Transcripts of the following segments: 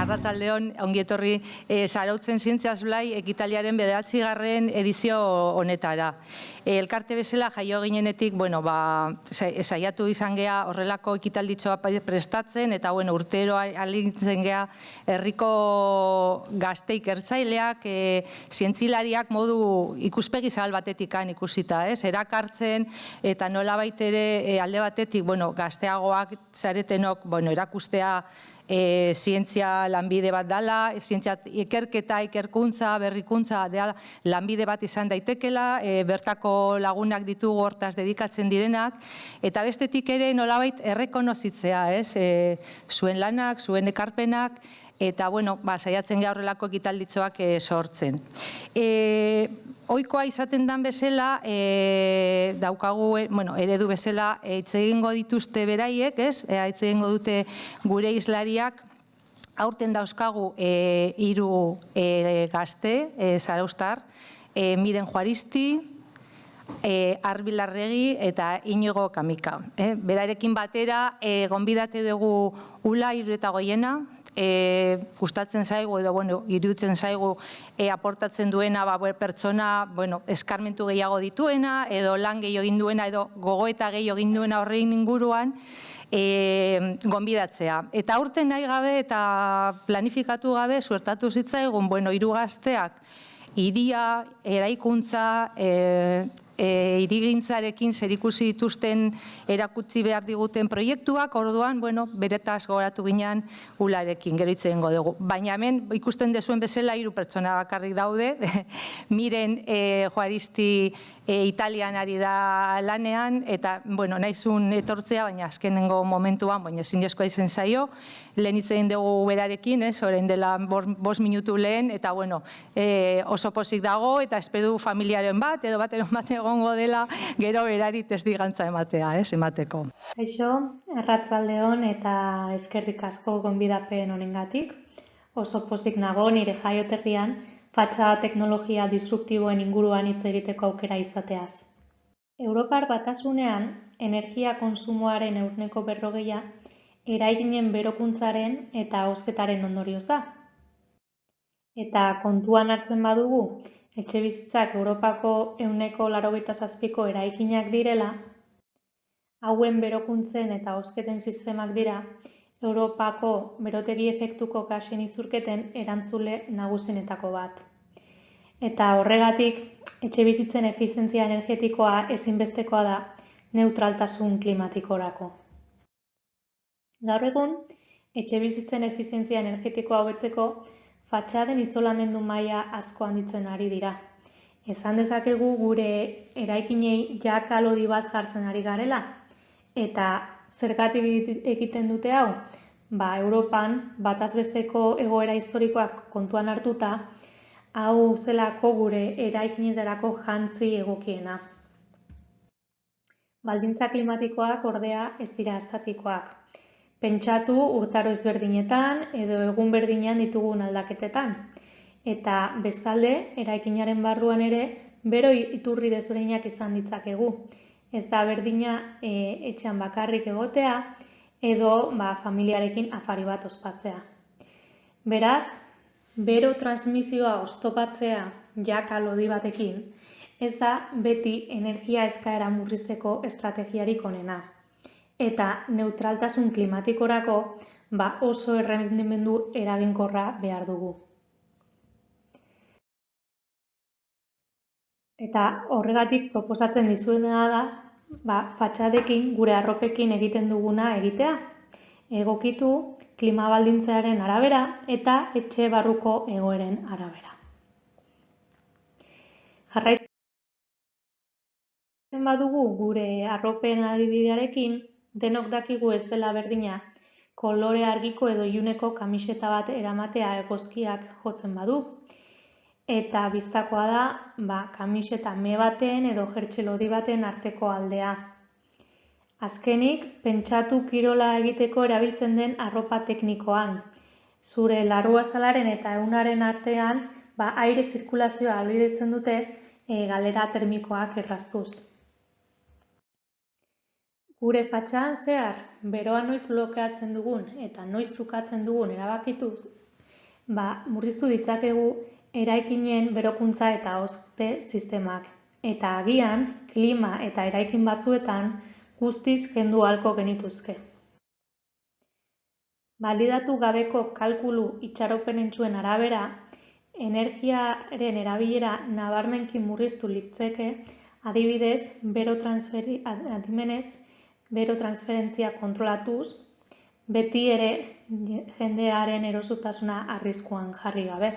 Arratsaldeon, ongi etorri Zarautzen Zientziaz Blai ekitaldiaren 9. edizio honetara. Elkarte bezala jaio ginenetik, saiatu izan gea horrelako ekitalditxoa prestatzen, eta urtero alintzen gea herriko gazte ikertzaileak, zientzilariak modu ikuspegi zabal batetik ikusita, erakartzen, eta nolabait ere alde batetik gazteagoak zaretenok erakustea zientzia lanbide bat dela, zientzia ikerketa, ikerkuntza, berrikuntza lanbide bat izan daitekela, bertako lagunak ditugu hortaz dedikatzen direnak, eta bestetik ere nolabait errekonozitzea, zuen lanak, zuen ekarpenak, eta saiatzen gara horrelako ekitalditxoak sortzen. Ohikoa izaten den bezala, daukagu, eredu bezala, hitz egingo dituzte beraiek, hitz egingo dute gure hizlariak, aurten dauzkagu 3 gazte, zarauztar, Miren Juaristi, Arbi Larregi eta Inigo Kamika. Berarekin batera, gonbidatu dugu Ula Iruretagoiena, gustatzen zaigu edo iruditzen zaigu aportatzen duena pertsona eskarmentu gehiago dituena edo lan gehiago egin duena edo gogoeta gehiago egin duena horrein inguruan gonbidatzea. Eta aurten nahi gabe eta planifikatu gabe suertatu zitzaigun 3 gazteak hiria, eraikuntza, hirigintzarekin zerikusi dituzten erakutsi behar diguten proiektuak, orduan, beretaz gogoratu ginean Ularekin, gero hitz egingo dugu. Baina hemen ikusten dezuen bezala 3 pertsona bakarrik daude, Miren Juaristi Italian ari da lanean, eta nahizun etortzea, baina azkenengo momentuan, zinezkoa izen zaio, lehen hitz egin dugu berarekin, orain dela 5 minutu lehen, eta oso pozik dago, eta espedu familiaren bat, edo bateren bat egongo dela, gero berari testigantza ematea, emateko. Kaixo, arratsaldeon eta eskerrik asko gonbidapen honengatik. Oso pozik nago nire jaioterrian fatxada teknologia disruptiboen inguruan hitz egiteko aukera izateaz. Europar Batasunean energia kontsumoaren 40% eraikinen berokuntzaren eta ahosketaren ondorioz da. Eta kontuan hartzen badugu, etxebizitzak Europako 87% eraikinak direla, hauen berokuntzen eta ahosketen sistemak dira Europako berotegi efektuko gasen isurketen erantzule nagusienetako bat. Eta horregatik, etxebizitzen efizientzia energetikoa ezinbestekoa da neutraltasun klimatikorako. Gaur egun, etxebizitzen efizientzia energetikoa hobetzeko fatxaden isolamendu maila asko handitzen ari dira. Esan dezakegu gure eraikinei kalodi bat jartzen ari garela, eta zergatik egiten dute hau? Europan batazbesteko egoera historikoak kontuan hartuta, hau zelako gure eraikinetarako jantzi egokiena. Baldintza klimatikoak ordea ez dira estatikoak. Pentsatu urtaro ezberdinetan edo egun berdinean ditugun aldaketetan. Eta bestalde, eraikinaren barruan ere, bero iturri desberdinak izan ditzakegu. Ez da berdina etxean bakarrik egotea edo familiarekin afari bat ospatzea. Beraz, bero transmisioa oztopatzea kalodi batekin, ez da beti energia eskaera murrizteko estrategiarik onena. Eta neutraltasun klimatikorako oso errendimendu eraginkorra behar dugu. Eta horregatik proposatzen dizuena da, fatxadekin, gure arropekin egiten duguna egitea. Egokitu klimabaldintzaren arabera eta etxe barruko egoeren arabera. Jarraitzen badugu gure arropen adibidearekin, denok dakigu ez dela berdina kolore argiko edo iluneko kamiseta bat eramatea eguzkiak jotzen badu. Eta bistakoa da, kamiseta me baten edo jertse lodi baten arteko aldea. Azkenik, pentsatu kirola egiteko erabiltzen den arropa teknikoan. Zure larruazalaren eta ehunaren artean aire zirkulazioa ahalbidetzen dute galera termikoak erraztuz. Gure fatxadan zehar, beroa noiz blokeatzen dugun eta noiz trukatzen dugun erabakituz, murriztu ditzakegu eraikinen berokuntza eta hozte sistemak. Eta agian, klima eta eraikin batzuetan guztiz kendu ahalko genituzke. Balidatu gabeko kalkulu itxaropenentsuen arabera, energiaren erabilera nabarmenki murriztu litzeke, adibidez, bero transferentzia kontrolatuz, beti ere jendearen erosotasuna arriskuan jarri gabe.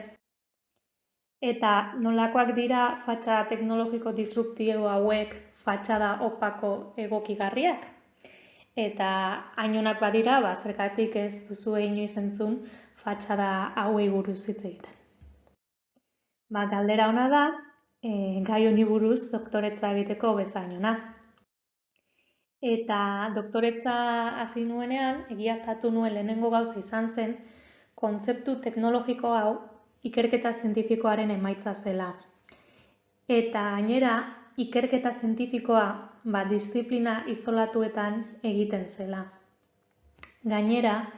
Eta nolakoak dira fatxada teknologiko disruptibo hauek fatxada opako egokigarriak? Eta hainonak badira, zergatik ez duzue inoiz entzun fatxada hauei buruz hitz egiten. Galdera ona da, gai honi buruz doktoretza egiteko bezain ona. Eta doktoretza hasi nuenean, egiaztatu nuen lehenengo gauza izan zen, kontzeptu teknologiko hau ikerketa zientifikoaren emaitza zela. Eta gainera, ikerketa zientifikoa disiplina isolatuetan egiten zela. Gainera,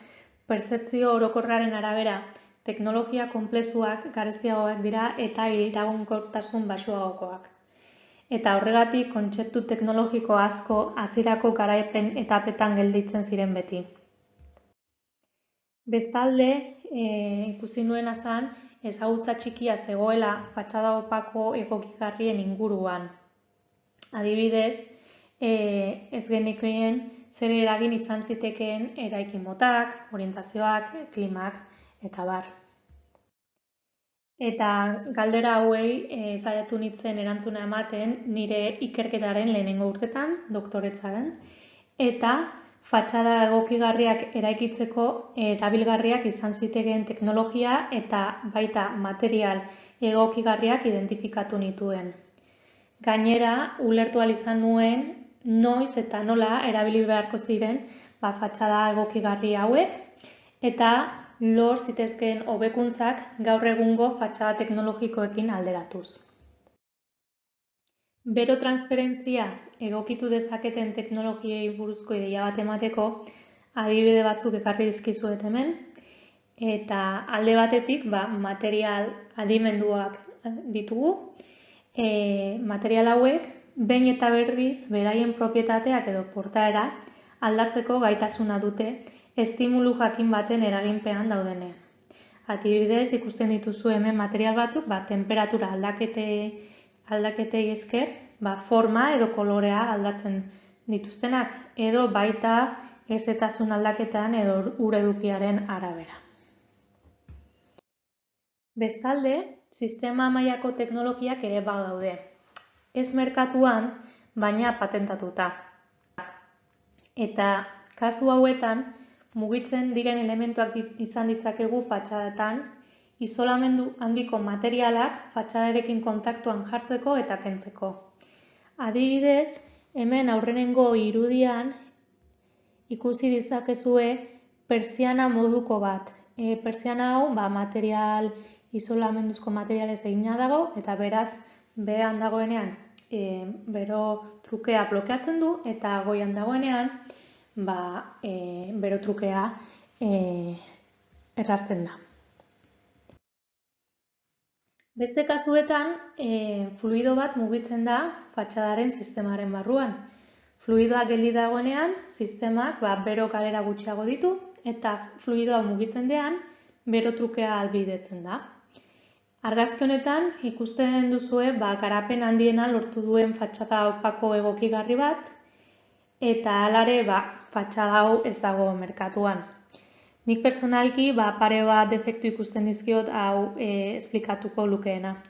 pertzepzio orokorraren arabera, teknologia konplexuak garestiagoak dira eta iraunkortasun baxuagokoak. Eta horregatik kontzeptu teknologiko asko hasierako garaipen etapetan gelditzen ziren beti. Bestalde, ikusi nuena zen, ezagutza txikia zegoela fatxada opako egokigarrien inguruan. Adibidez, ez genekien zer eragin izan zitekeen eraikin motak, orientazioak, klimak eta bar. Eta galdera hauei saiatu nintzen erantzuna ematen nire ikerketaren lehenengo urtetan, doktoretzaren, eta fatxada egokigarriak eraikitzeko erabilgarriak izan zitekeen teknologia eta baita material egokigarriak identifikatu nituen. Gainera, ulertu ahal izan nuen noiz eta nola erabili beharko ziren fatxada egokigarri hauek eta lor zitezkeen hobekuntzak gaur egungo fatxada teknologikoekin alderatuz. Bero transferentzia egokitu dezaketen teknologiei buruzko ideia bat emateko adibide batzuk ekarri dizkizuet hemen, eta alde batetik material adimenduak ditugu. Material hauek behin eta berriz beraien propietateak edo portaera aldatzeko gaitasuna dute estimulu jakin baten eraginpean daudenean. Adibidez, ikusten dituzu hemen material batzuk, temperatura aldaketei esker, forma edo kolorea aldatzen dituztenak, edo baita hezetasun aldaketan edo ur edukiaren arabera. Bestalde, sistema mailako teknologiak ere badaude. Ez merkatuan, baina patentatuta. Eta kasu hauetan, mugitzen diren elementuak izan ditzakegu fatxadatan, isolamendu handiko materialak fatxadarekin kontaktuan jartzeko eta kentzeko. Adibidez, hemen aurrenengo irudian ikusi ditzakezue pertsiana moduko bat. Pertsiana hau material isolamenduzko materialez egina dago eta beraz behean dagoenean bero trukea blokeatzen du eta goian dagoenean bero trukea errazten da. Beste kasuetan, fluido bat mugitzen da fatxadaren sistemaren barruan. Fluidoa geldi dagoenean, sistemak bero galera gutxiago ditu eta fluidoa mugitzen dean, bero trukea ahalbidetzen da. Argazki honetan ikusten duzue garapen handiena lortu duen fatxada opako egokigarri bat eta halare fatxada hau ez dago merkatuan. Nik personalki pare bat defektu ikusten dizkiot hau esplikatuko lukeena.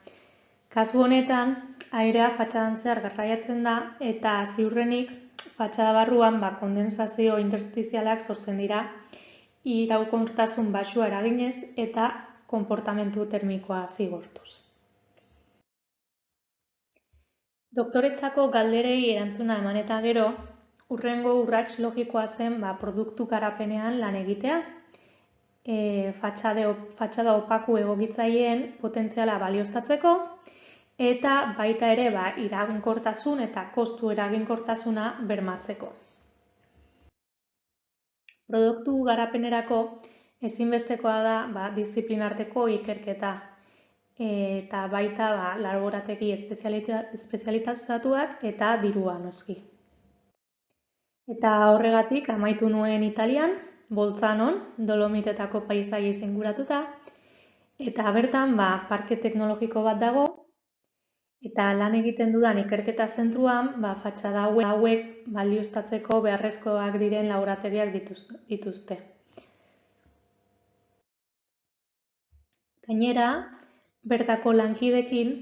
Kasu honetan, airea fatxadan zehar garraiatzen da eta ziurrenik fatxada barruan kondensazio interstizialak sortzen dira iraunkortasun baxua eraginez eta konportamentu termikoa zigortuz. Doktoretzako galderei erantzuna eman eta gero, hurrengo urrats logikoa zen produktu garapenean lan egitea fatxada opaku egokitzaileen potentziala balioztatzeko, eta baita ere iragankortasun eta kostu eraginkortasuna bermatzeko. Produktu garapenerako ezinbestekoa da diziplinarteko ikerketa eta baita laborategi espezializatuak eta dirua noski. Eta horregatik amaitu nuen Italian, Boltzanon, Dolomitetako paisaiez inguratuta, eta bertan parke teknologiko bat dago, eta lan egiten dudan ikerketa zentruan fatxada hauek balioztatzeko beharrezkoak diren laborategiak dituzte. Gainera, bertako lankideekin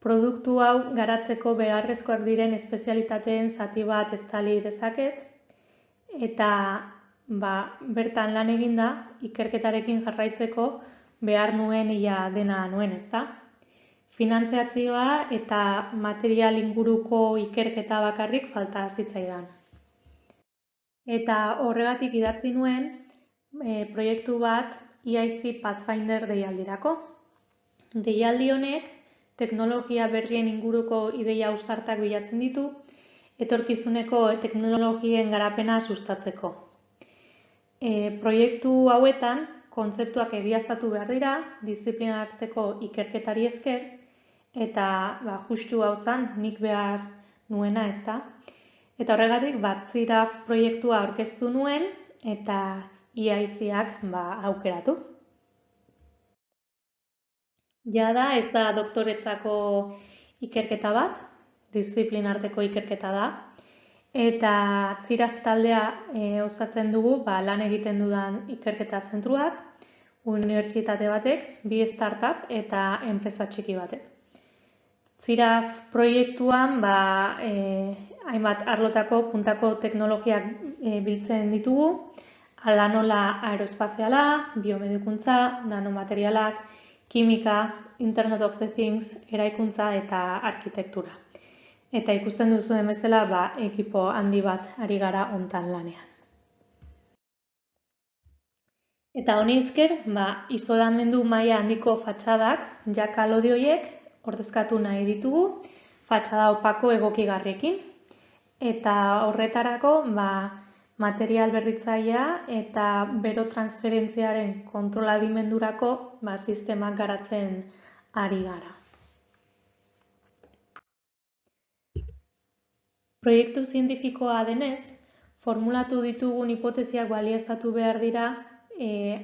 produktu hau garatzeko beharrezkoak diren espezialitateen zati bat estali dezaket, eta bertan lan eginda ikerketarekin jarraitzeko behar nuen ia dena nuen, ezta? Finantziazioa eta material inguruko ikerketa bakarrik falta zitzaidan. Eta horregatik idatzi nuen proiektu bat EIC Pathfinder deialdirako. Deialdi honek teknologia berrien inguruko ideia ausartak bilatzen ditu, etorkizuneko teknologien garapena sustatzeko. Proiektu hauetan, kontzeptuak egiaztatu behar dira, diziplinarteko ikerketari esker, eta justu hau zen nik behar nuena, ezta? Eta horregatik ZIRAF proiektua aurkeztu nuen eta EIC-ak aukeratu. Jada ez da doktoretzako ikerketa bat, diziplinarteko ikerketa da, eta ZIRAF taldea osatzen dugu lan egiten dudan ikerketa zentruak, unibertsitate batek, 2 startup eta enpresa txiki batek. ZIRAF proiektuan hainbat arlotako puntako teknologiak biltzen ditugu, hala nola aerospaziala, biomedikuntza, nanomaterialak, kimika, Internet of the Things, eraikuntza eta arkitektura. Eta ikusten duzuen bezala ekipo handi bat ari gara hontan lanean. Eta honi esker, isolamendu maila handiko fatxadak, jakalodi horiek, ordezkatu nahi ditugu, fatxada opako egokigarriekin. Eta horretarako, material berritzailea eta bero transferentziaren kontroladimendurako sistemak garatzen ari gara. Proiektu zientifikoa denez, formulatu ditugun hipotesiak balioztatu behar dira,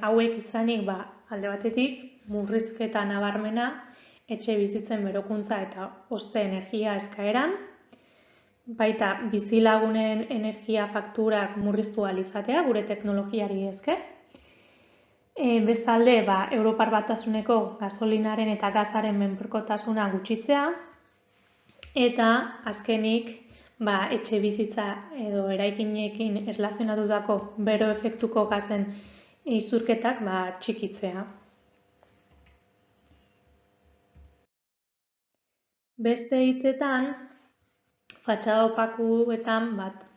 hauek izanik alde batetik murrizketa nabarmena etxe bizitzen berokuntza eta hozte energia eskaeran, baita bizilagunen energia fakturak murriztu ahal izatea gure teknologiari esker. Bestalde, Europar Batasuneko gasolinaren eta gasaren menpekotasuna gutxitzea, eta azkenik etxe bizitza edo eraikinekin erlazionatutako bero efektuko gasen isurketak txikitzea. Beste hitzetan, fatxada opakuetan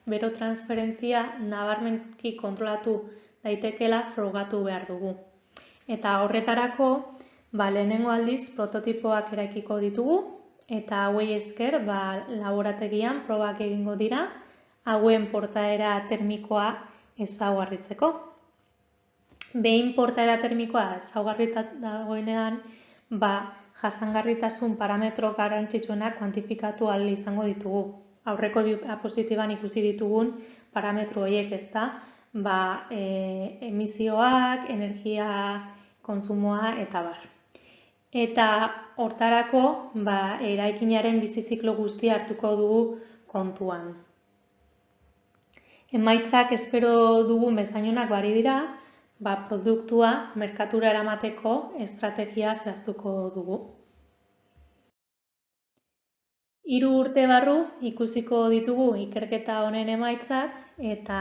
bero transferentzia nabarmenki kontrolatu daitekeela frogatu behar dugu. Eta horretarako, lehenengo aldiz prototipoak eraikiko ditugu, eta hauei esker laborategian probak egingo dira, hauen portaera termikoa ezaugarritzeko. Behin portaera termikoa ezaugarritzat dagoenean, jasangarritasun parametro garrantzitsuenak kuantifikatu ahal izango ditugu. Aurreko diapositiban ikusi ditugun parametro horiek, ezta, emisioak, energia kontsumoa eta bar. Eta hortarako, eraikinaren biziziklo guztia hartuko dugu kontuan. Emaitzak espero dugun bezainonak bari dira, produktua merkatura eramateko estrategia zehaztuko dugu. 3 urte barru ikusiko ditugu ikerketa honen emaitzak eta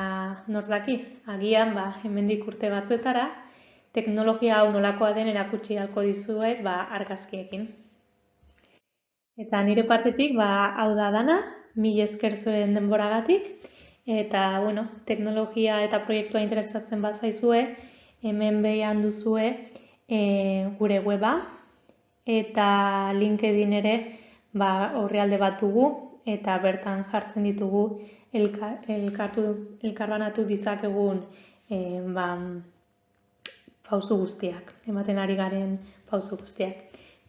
nordaki, agian hemendik urte batzuetara, teknologia hau nolakoa den erakutsi ahalko dizuet argazkiekin. Eta nire partetik hau da dana, mila esker zuen denboragatik, eta teknologia eta proiektua interesatzen bazaizue, Hemen behian duzue gure weba, eta LinkedIn ere orrialde bat dugu, eta bertan jartzen ditugu elkarbanatu dizakegun pausu guztiak, ematen ari garen pausu guztiak.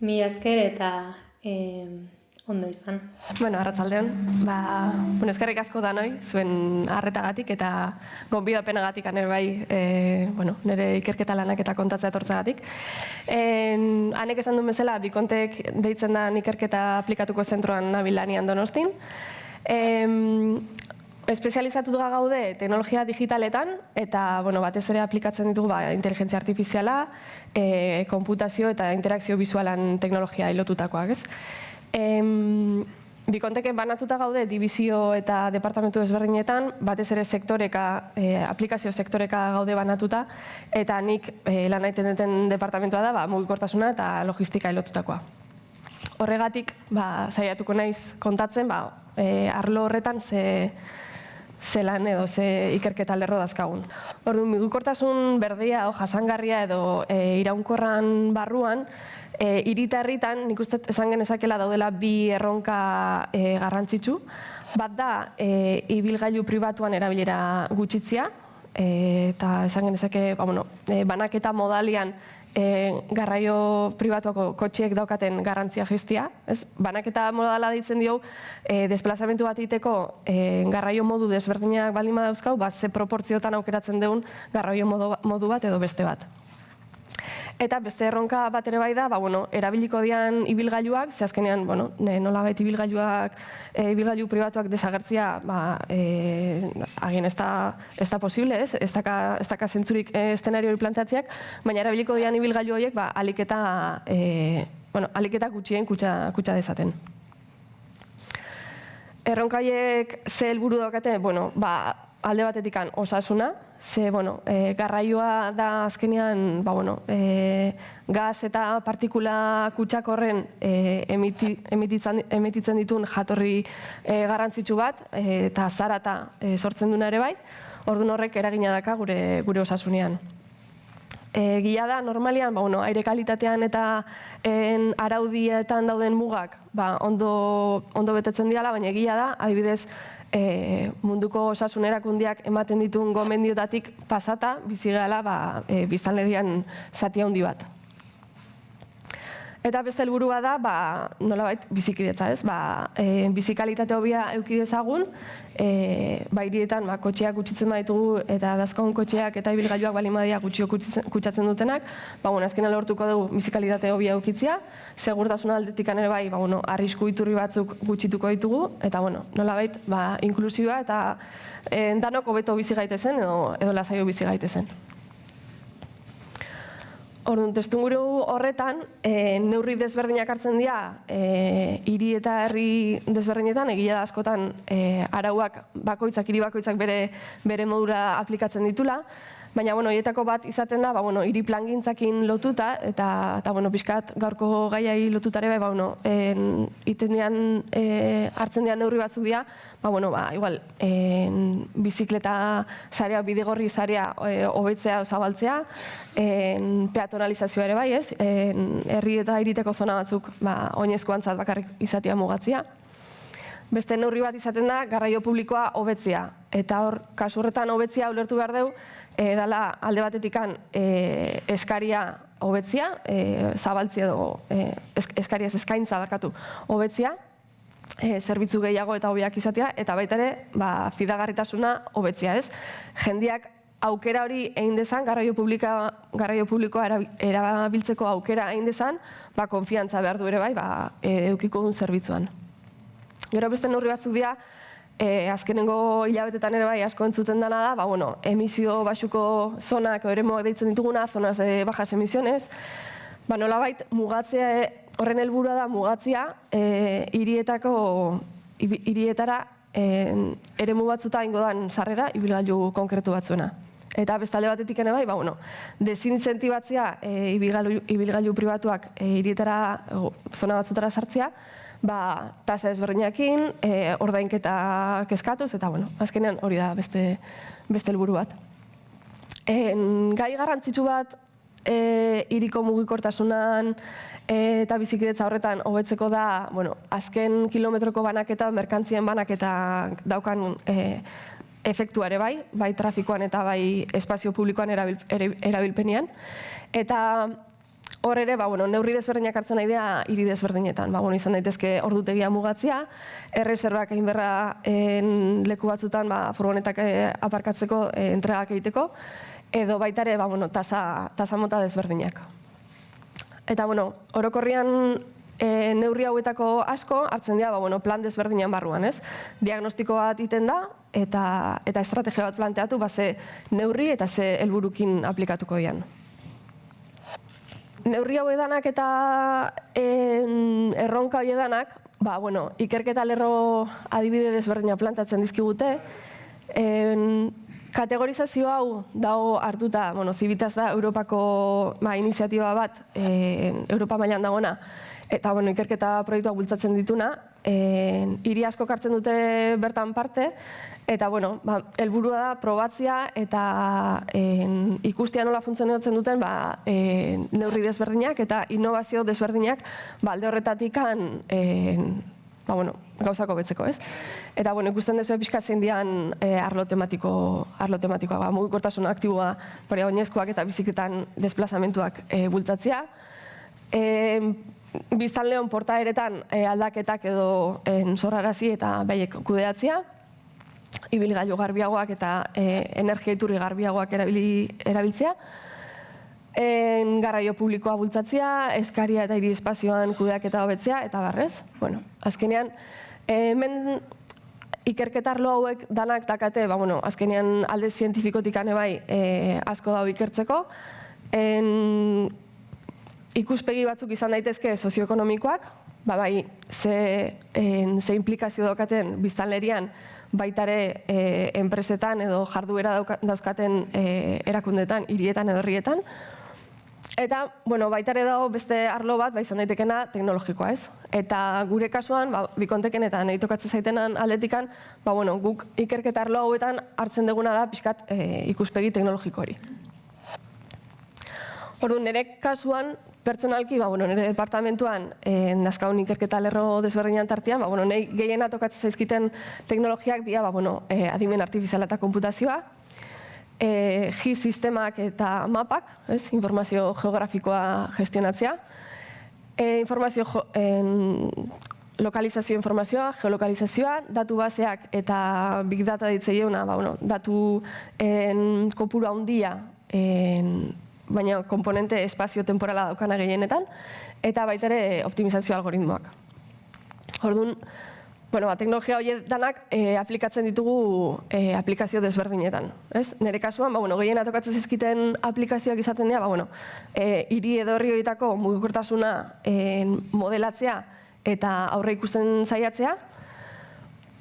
Mila esker eta ondo izan. Arratsaldeon. Eskerrik asko danoi, zuen arretagatik eta gonbidapenagatik ere bai, nire ikerketa lanak eta kontatzea etortzeagatik. Hanek esan duen bezala, Bikontek deitzen da ikerketa aplikatuko zentroan nabil lanean Donostin. Espezializatuta gaude teknologia digitaletan eta batez ere aplikatzen ditugu inteligentzia artifiziala, konputazio eta interakzio bisualan teknologia lotutakoak, ez? Bikonteken banatuta gaude dibizio eta departamentu ezberdinetan, batez ere sektoreka, aplikazio sektoreka gaude banatuta, eta nik lan egiten duten departamentua da mugikortasuna eta logistika lotutakoa. Horregatik, saiatuko naiz kontatzen, arlo horretan ze lan edo ze ikerketa lerro dazkagun. Orduan, mugikortasun berdea o jasangarria edo iraunkorran barruan, hiri eta herritan, nik uste esan genezakela daudela bi erronka garrantzitsu. Bat da, ibilgailu pribatuan erabilera gutxitzea, eta esan genezake, banaketa modalian garraio pribatuako kotxiek daukaten garrantzia jaistia. Banaketa modala deitzen diogu, desplazamentu bat egiteko garraio modu desberdinak baldin badauzkau, ze proportziotan aukeratzen dugun garraio modu bat edo beste bat. Eta beste erronka bat ere bai da, erabiliko dian ibilgailuak, ze azkenean, nolabait ibilgailu pribatuak desagertzia, agian ez da posible, ez daka zentzurik eszenari hori planteatziak, baina erabiliko dian ibilgailu horiek aliketa gutxien kutsa dezaten. Erronkaiek ze helburu daukate, alde batetik osasuna, ze garraioa da azkenean gas eta partikula kutsak horren emititzen dituen jatorri garrantzitsu bat, eta zarata sortzen duna ere bai, orduan horrek eragina daka gure osasunean. Gila da, normalian, aire kalitatean eta araudietan dauden mugak ondo betetzen diala, baina gila da, adibidez, munduko osasun erakundeak ematen dituen gomendiotatik pasata bizi gehala biztanlerian zati handi bat. Eta beste helburua da, nolabait bizikidetza, ez? Bizikalitate hobea eduki dezagun, hirietan kotxeak gutxitzen baditugu eta dazkagun kotxeak eta ibilgailuak baldin badia gutxio kutsatzen dutenak, azkenean lortuko dugu bizikalitate hobea edukitzea, segurtasun aldetik ere bai, arrisku iturri batzuk gutxituko ditugu, eta nolabait inklusioa eta danok hobeto bizi gaitezen edo lasaio bizi gaitezen. Orduan, testuinguru horretan, neurri desberdinak hartzen dira hiri eta herri desberdinetan, egia da askotan arauak hiri bakoitzak bere modura aplikatzen ditula, baina horietako bat izaten da hiri plangintzakin lotuta, eta pixkat gaurko gaiai lotutare bai, hartzen dian neurri batzuk dira, igual, bizikleta sarea, bidegorri sarea hobetzea o zabaltzea, peatonalizazioa ere bai, ez? Herri eta hiriteko zona batzuk oinezkoantzat bakarrik izatea mugatzea. Beste neurri bat izaten da garraio publikoa hobetzea, eta hor, kasu horretan hobetzea ulertu behar dugu, dela alde batetikan eskaria hobetzea, zabaltzea edo eskariaz eskaintza barkatu hobetzea, zerbitzu gehiago eta hobeak izatea, eta baita ere fidagarritasuna hobetzea, ez? Jendeak aukera hori egin dezan, garraio publikoa erabiltzeko aukera egin dezan, konfiantza behar du ere bai, edukiko duen zerbitzuan. Gero beste neurri batzuk dira, azkenengo hilabetetan ere bai asko entzuten dena da, emisio baxuko zonak eremuak deitzen dituguna, zonas de bajas emisiones, nolabait mugatzea, horren helburua da mugatzea hirietara eremu batzuta ingo dan sarrera ibilgailu konkretu batzuena. Eta bestalde batetik ere bai, desinzentibatzea ibilgailu pribatuak hirietara, zona batzutara sartzea, tasa ezberdinakin, ordainketa kezkatuz, eta azkenean hori da beste helburu bat. gai garrantzitsu bat hiriko mugikortasunan eta bizikidetza horretan hobetzeko da, azken kilometroko banaketa, merkantzien banaketa daukan efektuare bai trafikoan eta bai espazio publikoan erabilpenean. Eta hor ere, neurri desberdinak hartzen nahi dira hiri desberdinetan. Izan daitezke ordutegia mugatzea, erreserbak egin berra leku batzutan furgonetak aparkatzeko entregak egiteko, edo baita ere tasa mota desberdinak. Eta orokorrian neurri hauetako asko hartzen dira plan desberdinan barruan, ez? Diagnostiko bat egiten da eta estrategia bat planteatu ze neurri eta ze helburukin aplikatuko dian. Neurri hau edanak eta erronka hau edanak, ikerketa lerro adibide desberdina plantatzen dizkigute. Kategorizazio hau dago hartuta, Civitas da Europako iniziatiba bat, Europa mailan dagoena, eta ikerketa proiektuak bultzatzen dituna, hiri asko hartzen dute bertan parte, eta helburua da probatzia eta ikustea nola funtzionatzen duten neurri desberdinak eta innovazio desberdinak alde horretatikan gauzako betzeko, ez? Eta ikusten duzu pixkatzen dian arlo tematikoa, mugikortasun aktiboa, oinezkoak eta biziketan desplazamentuak bultzatzea. Biztanleon portaeretan aldaketak edo sorrarazi eta behiek kudeatzea, ibilgailu garbiagoak eta energia iturri garbiagoak erabiltzea, garraio publikoa bultzatzea, eskaria eta hiri espazioan kudeaketa hobetzea, eta barrez. Azkenean, hemen ikerketa arlo hauek danak dakate, azkenean alde zientifikotik bai asko dago ikertzeko, ikuspegi batzuk izan daitezke sozioekonomikoak, ze implikazio daukaten biztanlerian baitare enpresetan edo jarduera dauzkaten erakundetan, hirietan edo herrietan. Eta, baitare dago beste arlo bat, izan daitekena teknologikoa, ez? Eta gure kasuan, bikonteken eta nahi tokatzen zaitenan aldetikan, guk ikerketa arlo hauetan hartzen duguna da pixkat ikuspegi teknologiko hori. Orduan, nire kasuan, pertsonalki, nire departamentuan nazkaun ikerketa lerro desberdinan tartean, nahi gehiena tokatzen zaizkiten teknologiak dira, adimen artifiziala eta konputazioa, GIS sistemak eta mapak, informazio geografikoa gestionatzea, lokalizazio informazioa, geolokalizazioa, datu baseak eta big data ditzeiona, datu kopuru handia, baina komponente espazio-temporala daukana gehienetan, eta baita ere optimizazio algoritmoak. Orduan, teknologia horiek danak aplikatzen ditugu aplikazio desberdinetan. Nire kasuan, gehiena tokatzen zizkiten aplikazioak izaten dira, hiri edo herri horietako mugikortasuna modelatzea eta aurre ikusten saiatzea,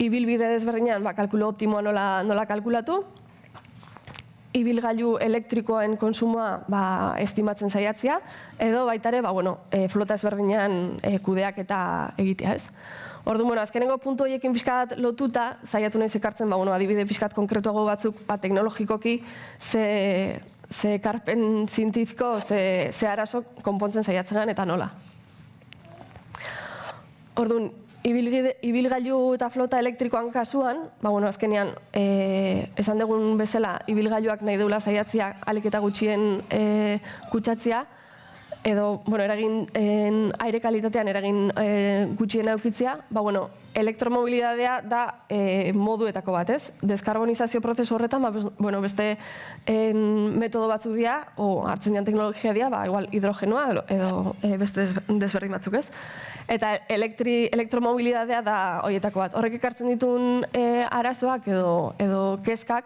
ibilbide desberdinean kalkulu optimoa nola kalkulatu, ibilgailu elektrikoen konsumoa estimatzen saiatzea, edo baitare flota ezberdinean kudeak eta egitea, ez? Orduan, azkenengo puntu horiekin pixkat lotuta, saiatu nahiz ekartzen, adibide pixkat konkretuago batzuk, teknologikoki, ze ekarpen zientifiko, ze arazo konpontzen saiatzen eta nola. Orduan, ibilgailu eta flota elektrikoan kasuan, azkenean, esan dugun bezala, ibilgailuak nahi deula saiatzea ahalik eta gutxien kutsatzea, edo, eragin aire kalitatean eragin gutxien aukitzea, elektromobilidadea da moduetako bat, ez? Deskarbonizazio prozesu horretan, beste metodo batzuk dira, hartzen dian teknologia dira, igual hidrogenoa edo beste desberdin batzuk, ez? Eta elektromobilidadea da horietako bat. Horrek ekartzen dituen arazoak edo kezkak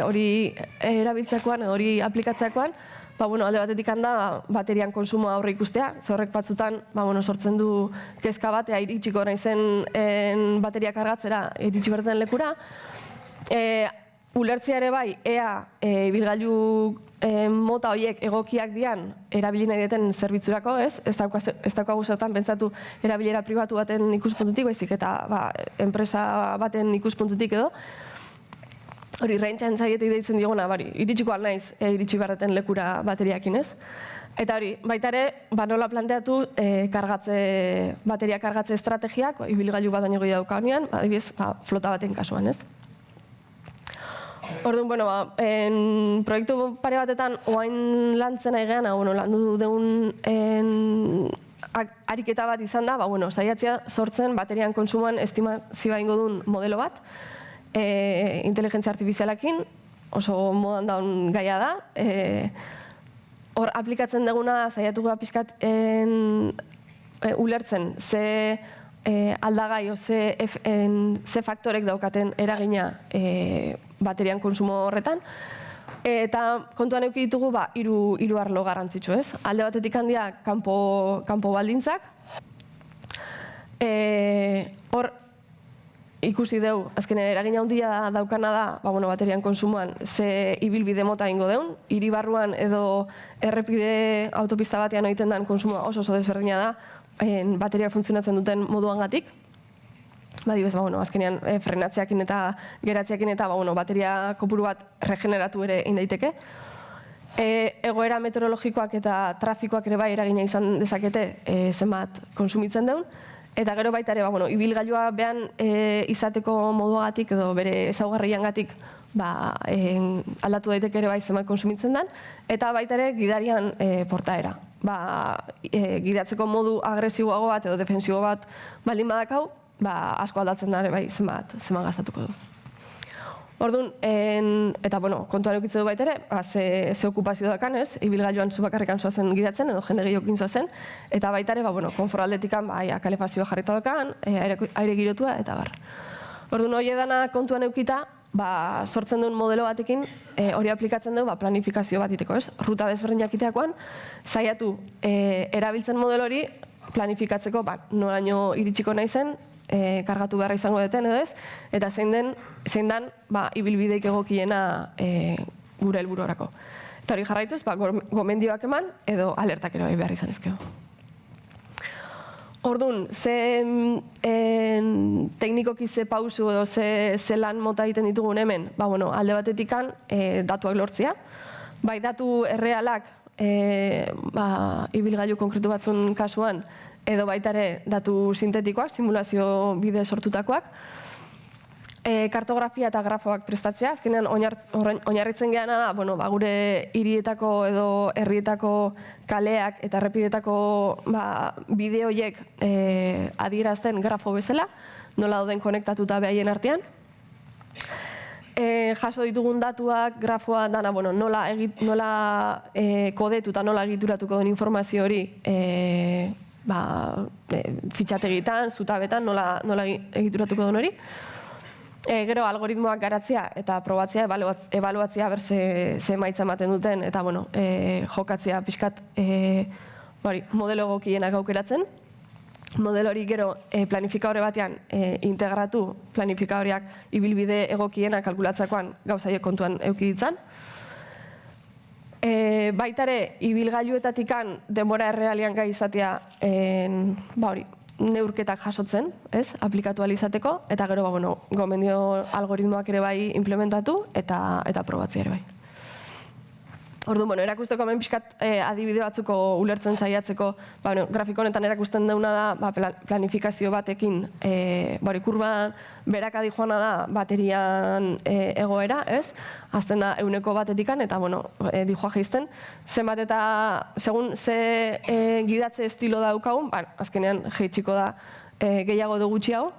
hori erabiltzekoan edo hori aplikatzekoan, alde batetik handa baterian konsumoa aurre ikustea, ze horrek batzutan sortzen du kezka bat, iritsiko naizen bateria kargatzera iritsi berten lekura. Ulertzea ere bai, ea ibilgailu mota horiek egokiak dian erabili nahi duten zerbitzurako, ez? Ez daukagu zertan pentsatu erabilera pribatu baten ikuspuntutik, baizik eta enpresa baten ikuspuntutik edo. hori range anxiety deitzen dioguna, iritsiko alnaiz, iritsi barreten lekura bateriakin, ez? Eta hori, baita ere, nola planteatu bateria kargatze estrategiak, ibilgailu bat baino gehiago daukanean, adibidez, flota baten kasuan, ez? Orduan, proiektu pare batetan oain lantzen aigean, landu dugun ariketa bat izan da, saiatzea sortzen baterian konsumoan estimazioa ingo duen modelo bat, inteligentzia artifizialakin, oso modan daun gaia da. Hor, aplikatzen duguna saiatu gara pixkat ulertzen ze aldagai o ze faktorek daukaten eragina baterian konsumo horretan. Eta kontuan eduki ditugu hiru arlo garrantzitsu, ez? Alde batetik handia kanpo baldintzak. Hor ikusi dugu, azkenean eragina handia daukana da, baterian konsumoan ze ibilbide mota ingo deun, hiri barruan edo errepide autopista batean egiten den konsumoa oso desberdina da, bateria funtzionatzen duten moduangatik. Badibez, azkenean frenatzeakin eta geratzeakin eta bateria kopuru bat regeneratu ere egin daiteke. Egoera meteorologikoak eta trafikoak ere bai eragina izan dezakete zenbat konsumitzen deun. Eta gero baita ere, ibilgailua behan izateko moduagatik edo bere ezaugarriangatik aldatu daiteke ere bai zenbat konsumitzen den. Eta baita ere gidarian portaera. Gidatzeko modu agresiboago bat edo defensibo bat baldin badakau, asko aldatzen da ere bai zenbat gastatuko du. Orduan, eta kontuan eukitze du baita ere, ze okupazio dakan, ez? Ibilgailuan zu bakarrikan zoazen gidatzen edo jende gehiokin zoazen, eta baita ere, konforaldetikan kalefazioa jarrita dakan, aire girotua, eta bar. Orduan, hori edana kontuan eukita, sortzen duen modelo batekin, hori aplikatzen du planifikazio bat iteko, ez? Ruta desberdinak iteakoan, saiatu erabiltzen modelo hori planifikatzeko, noraino iritsiko nahi zen, kargatu beharra izango deten edo ez, eta zein den ibilbideik egokiena gure helbururako. Eta hori jarraituz, gomendioak eman edo alertak ere behar izan ezkeo. Orduan, ze teknikoki ze pausu edo ze lan mota egiten ditugun hemen, alde batetikan datuak lortzea. Bai, datu errealak ibilgailu konkretu batzun kasuan, edo baita ere datu sintetikoak, simulazio bide sortutakoak. Kartografia eta grafoak prestatzea, azkenean oinarritzen geana da, gure hirietako edo herrietako kaleak eta errepidetako bide horiek adierazten grafo bezala, nola dauden konektatuta behaien artean. Jaso ditugun datuak, grafoa dana, nola kodetu eta nola egituratuko den informazio hori fitxategitan, zutabetan, nola egituratuko den hori. Gero, algoritmoak garatzea eta probatzea, ebaluatzea ber ze emaitza ematen duten, eta jokatzea pixkat modelo egokienak aukeratzen. Modelo hori gero planifikadore batean integratu, planifikadoreak ibilbide egokiena kalkulatzakoan gauzaiek kontuan eduki ditzan. Baita ere, ibilgailuetatikan denbora errealian gai izatea neurketak jasotzen, aplikatu alizateko, eta gero gomendio algoritmoak ere bai implementatu eta probatzea ere bai. Orduan, erakusteko hemen pixkat adibide batzuko ulertzen saiatzeko, grafiko honetan erakusten deuna da planifikazio batekin, kurban berakadi joana da baterian egoera, ez? Azten da 100 batetikan eta dijoa jaizten. Zenbat eta, segun ze gidatze estilo daukagun, azkenean jaitsiko da gehiago edo gutxiago.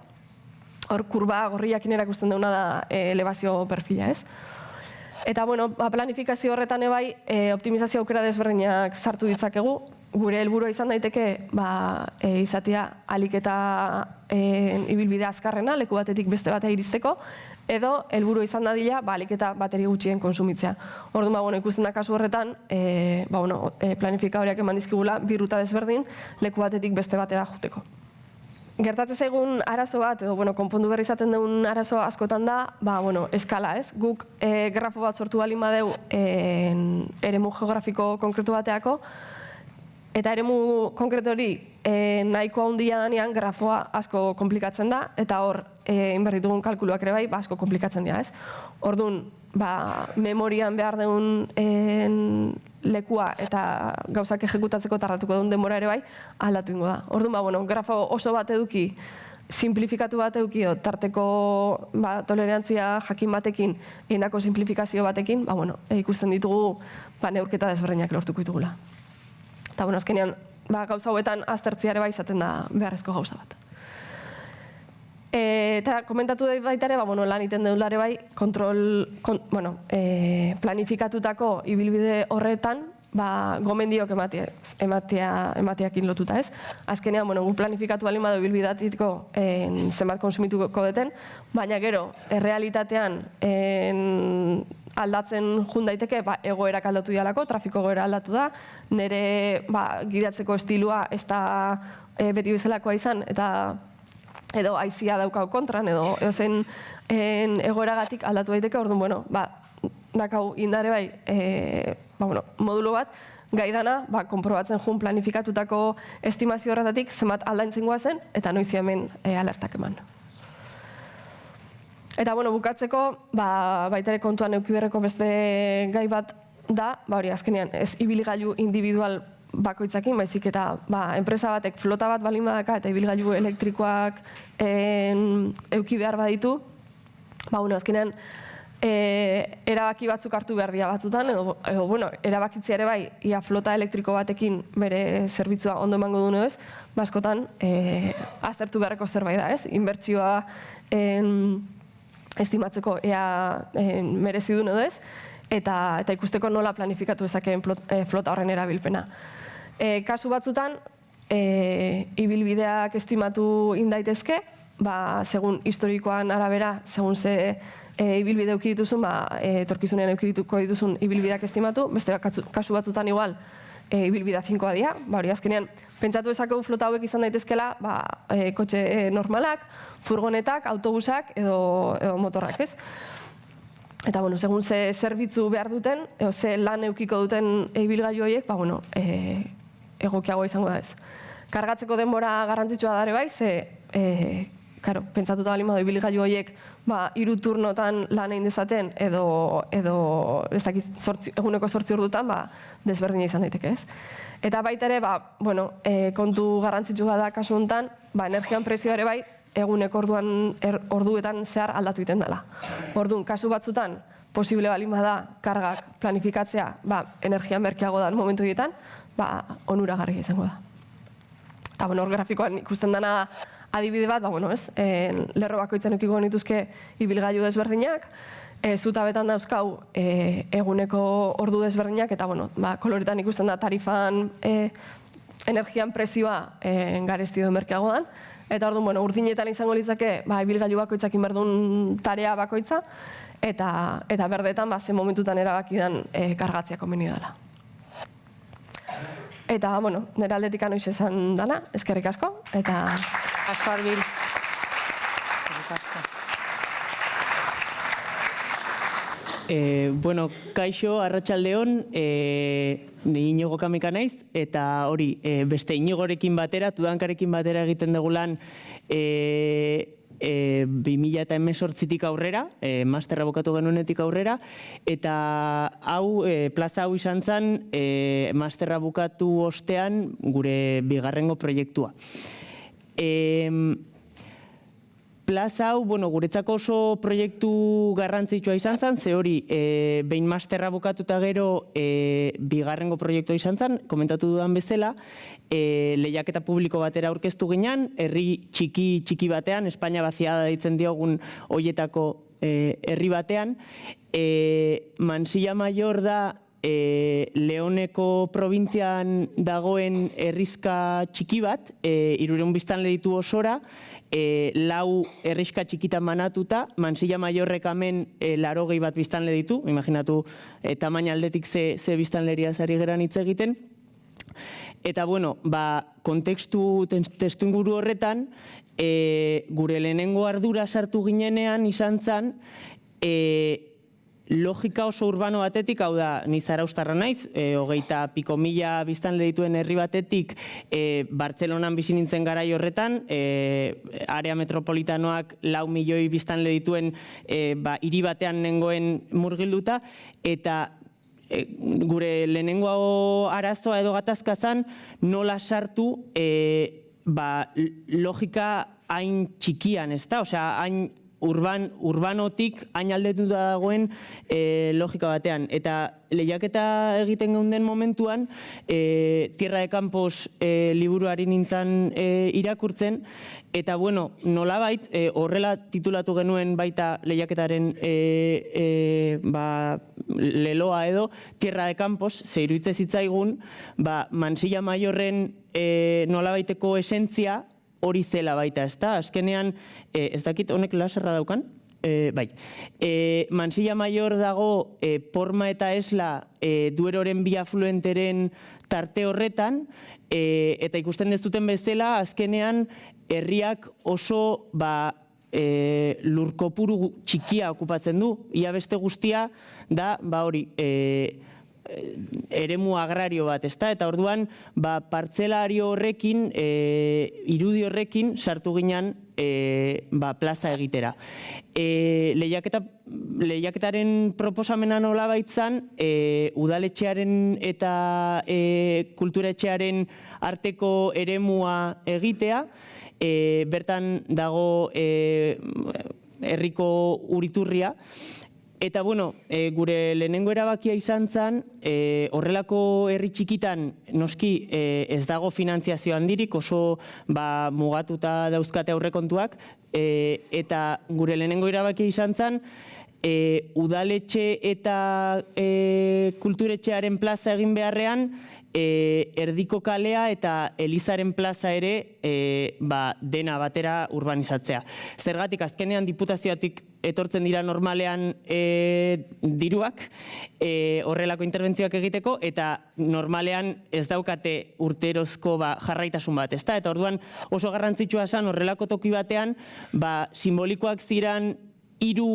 Hor, kurba gorriakin erakusten deuna da elebazio perfila, ez? Eta, planifikazio horretan ebai, optimizazio aukera desberdinak sartu ditzakegu. Gure helburua izan daiteke, izatea alik eta ibilbide azkarrena, leku batetik beste batea iristeko, edo helburua izan dadila, alik eta bateria gutxien konsumitzea. Orduan, ikusten da kasu horretan, planifikadoreak eman dizkigula, bi ruta desberdin, leku batetik beste batera juteko. Gertatzen zaigun arazo bat, edo konpondu berri izaten duen arazo askotan da, eskala, ez? Guk grafo bat sortu balin badeu eremu geografiko konkretu bateako, Eta eremu konkretu hori nahiko handia danean grafoa asko komplikatzen da, eta hor inberritugun kalkuluak ere bai, asko komplikatzen dira, ez? Orduan, memorian behar duen lekua eta gauzak ejekutatzeko tardatuko duen denbora ere bai, aldatu ingo da. Orduan, grafo oso bat eduki, simplifikatu bat eduki, tarteko tolerantzia jakin batekin, egindako simplifikazio batekin, ikusten ditugu neurketa desberdinak lortuko ditugula. Eta, azkenean, gauza hauetan aztertzia ere bai izaten da beharrezko gauza bat. Eta komentatu baita ere, lan iten deula ere bai, planifikatutako ibilbide horretan, gomendiok emateakin lotuta, ez? Azkenean, gu planifikatu balin badu ibilbidatiko zenbat konsumituko deten, baina gero, errealitatean aldatzen jun daiteke, egoerak aldatu dialako, trafiko egoera aldatu da, nire gidatzeko estilua ez da beti bezalakoa izan, eta edo aizia daukau kontran, edo zen egoeragatik aldatu daiteke, orduan, dakau indare bai, modulo bat, gai dana, konprobatzen jun planifikatutako estimazio horretatik, zenbat aldaintzen goazen, eta noiz hemen alertak eman. Eta, bukatzeko, baita ere kontuan eduki beharreko beste gai bat da, hori azkenean, ez ibilgailu individual bakoitzakin, baizik eta enpresa batek flota bat balin badaka eta ibilgailu elektrikoak eduki behar baditu, azkenean erabaki batzuk hartu behar dira batzutan, edo erabakitzea ere bai, ia flota elektriko batekin bere zerbitzua ondo emango duen ez, askotan aztertu beharreko zerbait da ez, inbertsioa estimatzeko ea merezi duen edo ez, eta ikusteko nola planifikatu ezakeen flota horren erabilpena. Kasu batzutan, ibilbideak estimatu indaitezke, segun historikoan arabera, segun ze ibilbide eduki dituzun, etorkizunean eduki dituzun ibilbideak estimatu, beste kasu batzutan igual ibilbidea finkoa dira, hori azkenean, pentsatu ezakegu flota hauek izan daitezkela, kotxe normalak, furgonetak, autobusak edo motorrak, ez? Eta, segun ze zerbitzu behar duten, edo ze lan eukiko duten ibilgailu horiek, egokiagoa izango da ez. Kargatzeko denbora garrantzitsua dare bai, ze, pentsatuta balin badu ibilgailu horiek, 3 turnotan lan egin dezaten, edo eguneko 8 ordutan, desberdina izan daiteke ez. Eta baita ere, kontu garrantzitsua da kasu honetan, energian prezioa ere bai, eguneko orduetan zehar aldatu egiten dela. Orduan, kasu batzutan, posible balin bada kargak planifikatzea, energia merkeago da momentu horietan, onuragarria izango da. Eta, hor grafikoan ikusten dena adibide bat, lerro bakoitzen eukiko nituzke ibilgailu desberdinak, zutabetan dauzkau eguneko ordu desberdinak, eta koloretan ikusten da tarifan energian prezioa garesti edo merkeago dan, eta orduan, urdinetan izango litzake, ibilgailu bakoitzakin berdun tarea bakoitza, eta berdetan, ze momentutan erabakidan kargatzea komeni dela. Eta, nire aldetik anoiz esan dana, eskerrik asko, eta... Asko Arbil. Eskerrik asko. Kaixo, arratsaldeon, ni Inigo Kamika naiz, eta hori, beste Inigorekin batera, Tudankarekin batera egiten dugu lan 2018tik aurrera, masterra bukatu genuenetik aurrera, eta plaza hau izan zen, masterra bukatu ostean gure bigarrengo proiektua. Plaza hau, guretzako oso proiektu garrantzitsua izan zen, ze hori, behin masterra bukatuta gero bigarrengo proiektua izan zen, komentatu dudan bezala, lehiaketa publiko batera aurkeztu ginen, herri txiki batean, Espainia Vaciada deitzen diogun hoietako herri batean. Mansilla Mayor da Leoneko probintzian dagoen herrizka txiki bat, 300 biztanle ditu osora, 4 herrizka txikitan banatuta, Mansilla Mayorrek hemen 80 bat biztanle ditu, imaginatu tamaina aldetik ze biztanleria zari geran hitz egiten. Eta, kontekstu testuinguru horretan, gure lehenengo ardura sartu ginenean izan zen, logika oso urbano batetik, hau da, ni zarauztarra naiz, 20.000 biztanle dituen herri batetik, Bartzelonan bizi nintzen garai horretan, area metropolitanoak 4 milioi biztanle dituen hiri batean nengoen murgilduta, eta gure lehenengo arazoa edo gatazka zen nola sartu logika hain txikian, ezta? Osea, hain urbanotik hain aldetu dagoen logika batean. Eta lehiaketa egiten geunden momentuan, Tierra de Campos liburuari nintzen irakurtzen, eta bueno, nolabait, horrela titulatu genuen baita lehiaketaren leloa edo, Tierra de Campos, ze iruditzen zitzaigun, Mansilla Mayorren nolabaiteko esentzia, hori zela baita, ezta? Azkenean, ez dakit honek laserra daukan? Bai. Mansilla Mayor dago Porma eta Esla Dueroren bi afluenteren tarte horretan, eta ikusten dezuten bezala, azkenean, herriak oso lurkopuru txikia okupatzen du. Ia beste guztia da, hori, eremu agrario bat, ezta? Eta orduan, partzelario horrekin, irudi horrekin, sartu ginen plaza egitera. Lehiaketaren proposamena nola baitzan, udaletxearen eta kulturetxearen arteko eremua egitea, bertan dago herriko uriturria, eta, bueno, gure lehenengo erabakia izan zen, horrelako herri txikitan, noski, ez dago finantziazio handirik, oso mugatuta dauzkate aurrekontuak, eta gure lehenengo erabakia izan zen, udaletxe eta kulturetxearen plaza egin beharrean, Erdiko kalea eta Elizaren plaza ere dena batera urbanizatzea. Zergatik, azkenean diputazioatik etortzen dira normalean diruak horrelako interbentzioak egiteko, eta normalean ez daukate urterozko jarraitasun bat, ezta? Eta orduan oso garrantzitsua zen horrelako toki batean, simbolikoak ziren 3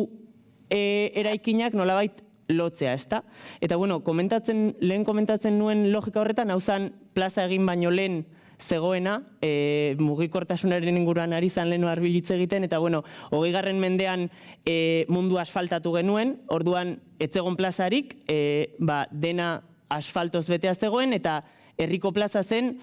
eraikinak nolabait lotzea, ezta? Eta, bueno, lehen komentatzen nuen logika horretan, hau zen plaza egin baino lehen zegoena, mugikortasunaren inguruan ari zan lehen arbilitze egiten, eta, bueno, 20. mendean mundu asfaltatu genuen, orduan etzegon plazarik, dena asfaltoz betea zegoen, eta herriko plaza zen,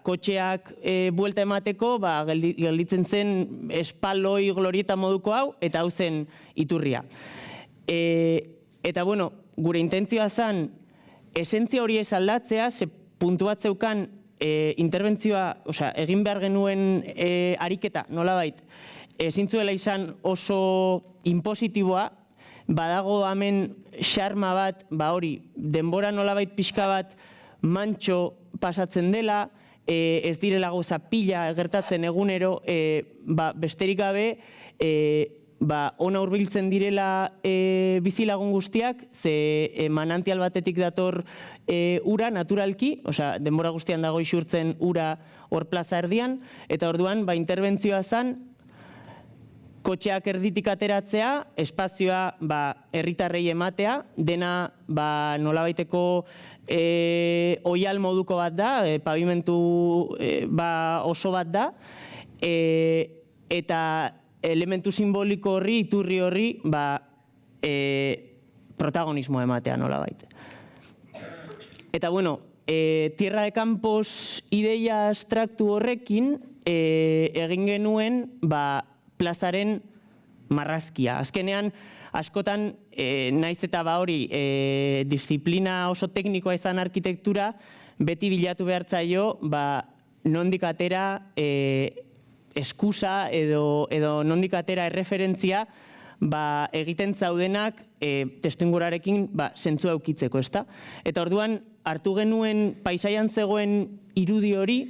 kotxeak buelta emateko, gelditzen zen espaloi glorieta moduko hau, eta hau zen iturria. Eta, bueno, gure intentzioa zen, esentzia hori ez aldatzea, ze puntu bat zeukan interbentzioa, egin behar genuen ariketa, nolabait, ezintzuela izan oso impositiboa, badago hemen xarma bat, hori, denbora nolabait pixka bat mantxo pasatzen dela, ez direla gauza pila gertatzen egunero, besterik gabe, ona hurbiltzen direla bizilagun guztiak, ze manantial batetik dator ura, naturalki, denbora guztian dago isurtzen ura hor plaza erdian, eta orduan, interbentzioa zen, kotxeak erditik ateratzea, espazioa herritarrei ematea, dena nolabaiteko oial moduko bat da, pavimentu oso bat da, eta elementu simboliko horri, iturri horri, protagonismoa ematea nolabait. Eta, bueno, Tierra de Campos ideia abstraktu horrekin egin genuen plazaren marrazkia. Azkenean, askotan, naiz eta hori, disiplina oso teknikoa izan arkitektura, beti bilatu behartzaio, nondik atera eskusa edo nondik atera erreferentzia egiten zaudenak testuingurarekin zentzua eukitzeko, ezta? Eta orduan, hartu genuen paisaian zegoen irudi hori,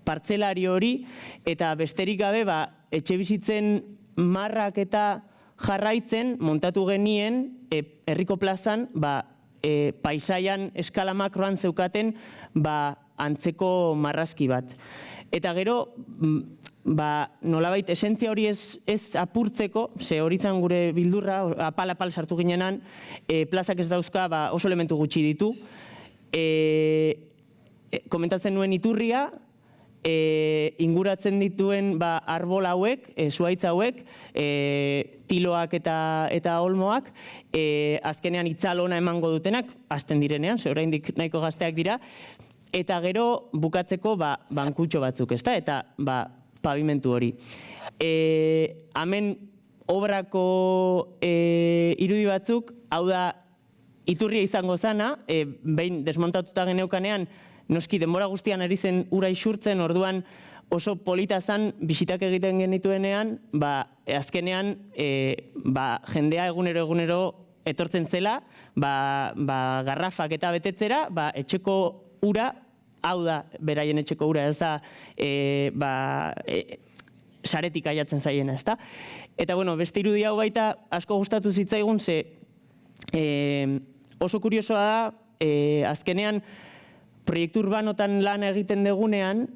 partzelari hori, eta besterik gabe, etxe bizitzen marrak eta jarraitzen, montatu genien, herriko plazan, paisaian eskala makroan zeukaten, antzeko marrazki bat. Eta gero, nolabait esentzia hori ez apurtzeko, ze hori zan gure bildurra, apal sartu ginenan, plazak ez dauzka oso elementu gutxi ditu. Komentatzen nuen iturria, inguratzen dituen arbol hauek, zuhaitz hauek, tiloak eta olmoak, azkenean itzalona emango dutenak, azten direnean, ze oraindik nahiko gazteak dira, eta gero bukatzeko bankutxo batzuk, ezta? Eta pavimentu hori. Hemen obrako irudi batzuk, hau da, iturria izango zana, behin desmontatuta geneukanean, noski denbora guztian ari zen ura isurtzen, orduan oso polita zan bisitak egiten genituenean, azkenean jendea egunero etortzen zela, garrafak eta betetzera, etxeko ura, hau da beraien etxeko ura, ez da saretik aiatzen zaiena, ezta? Eta beste irudi hau baita asko gustatu zitzaigun, ze oso kuriosoa da, azkenean proiektu urbanotan lan egiten degunean,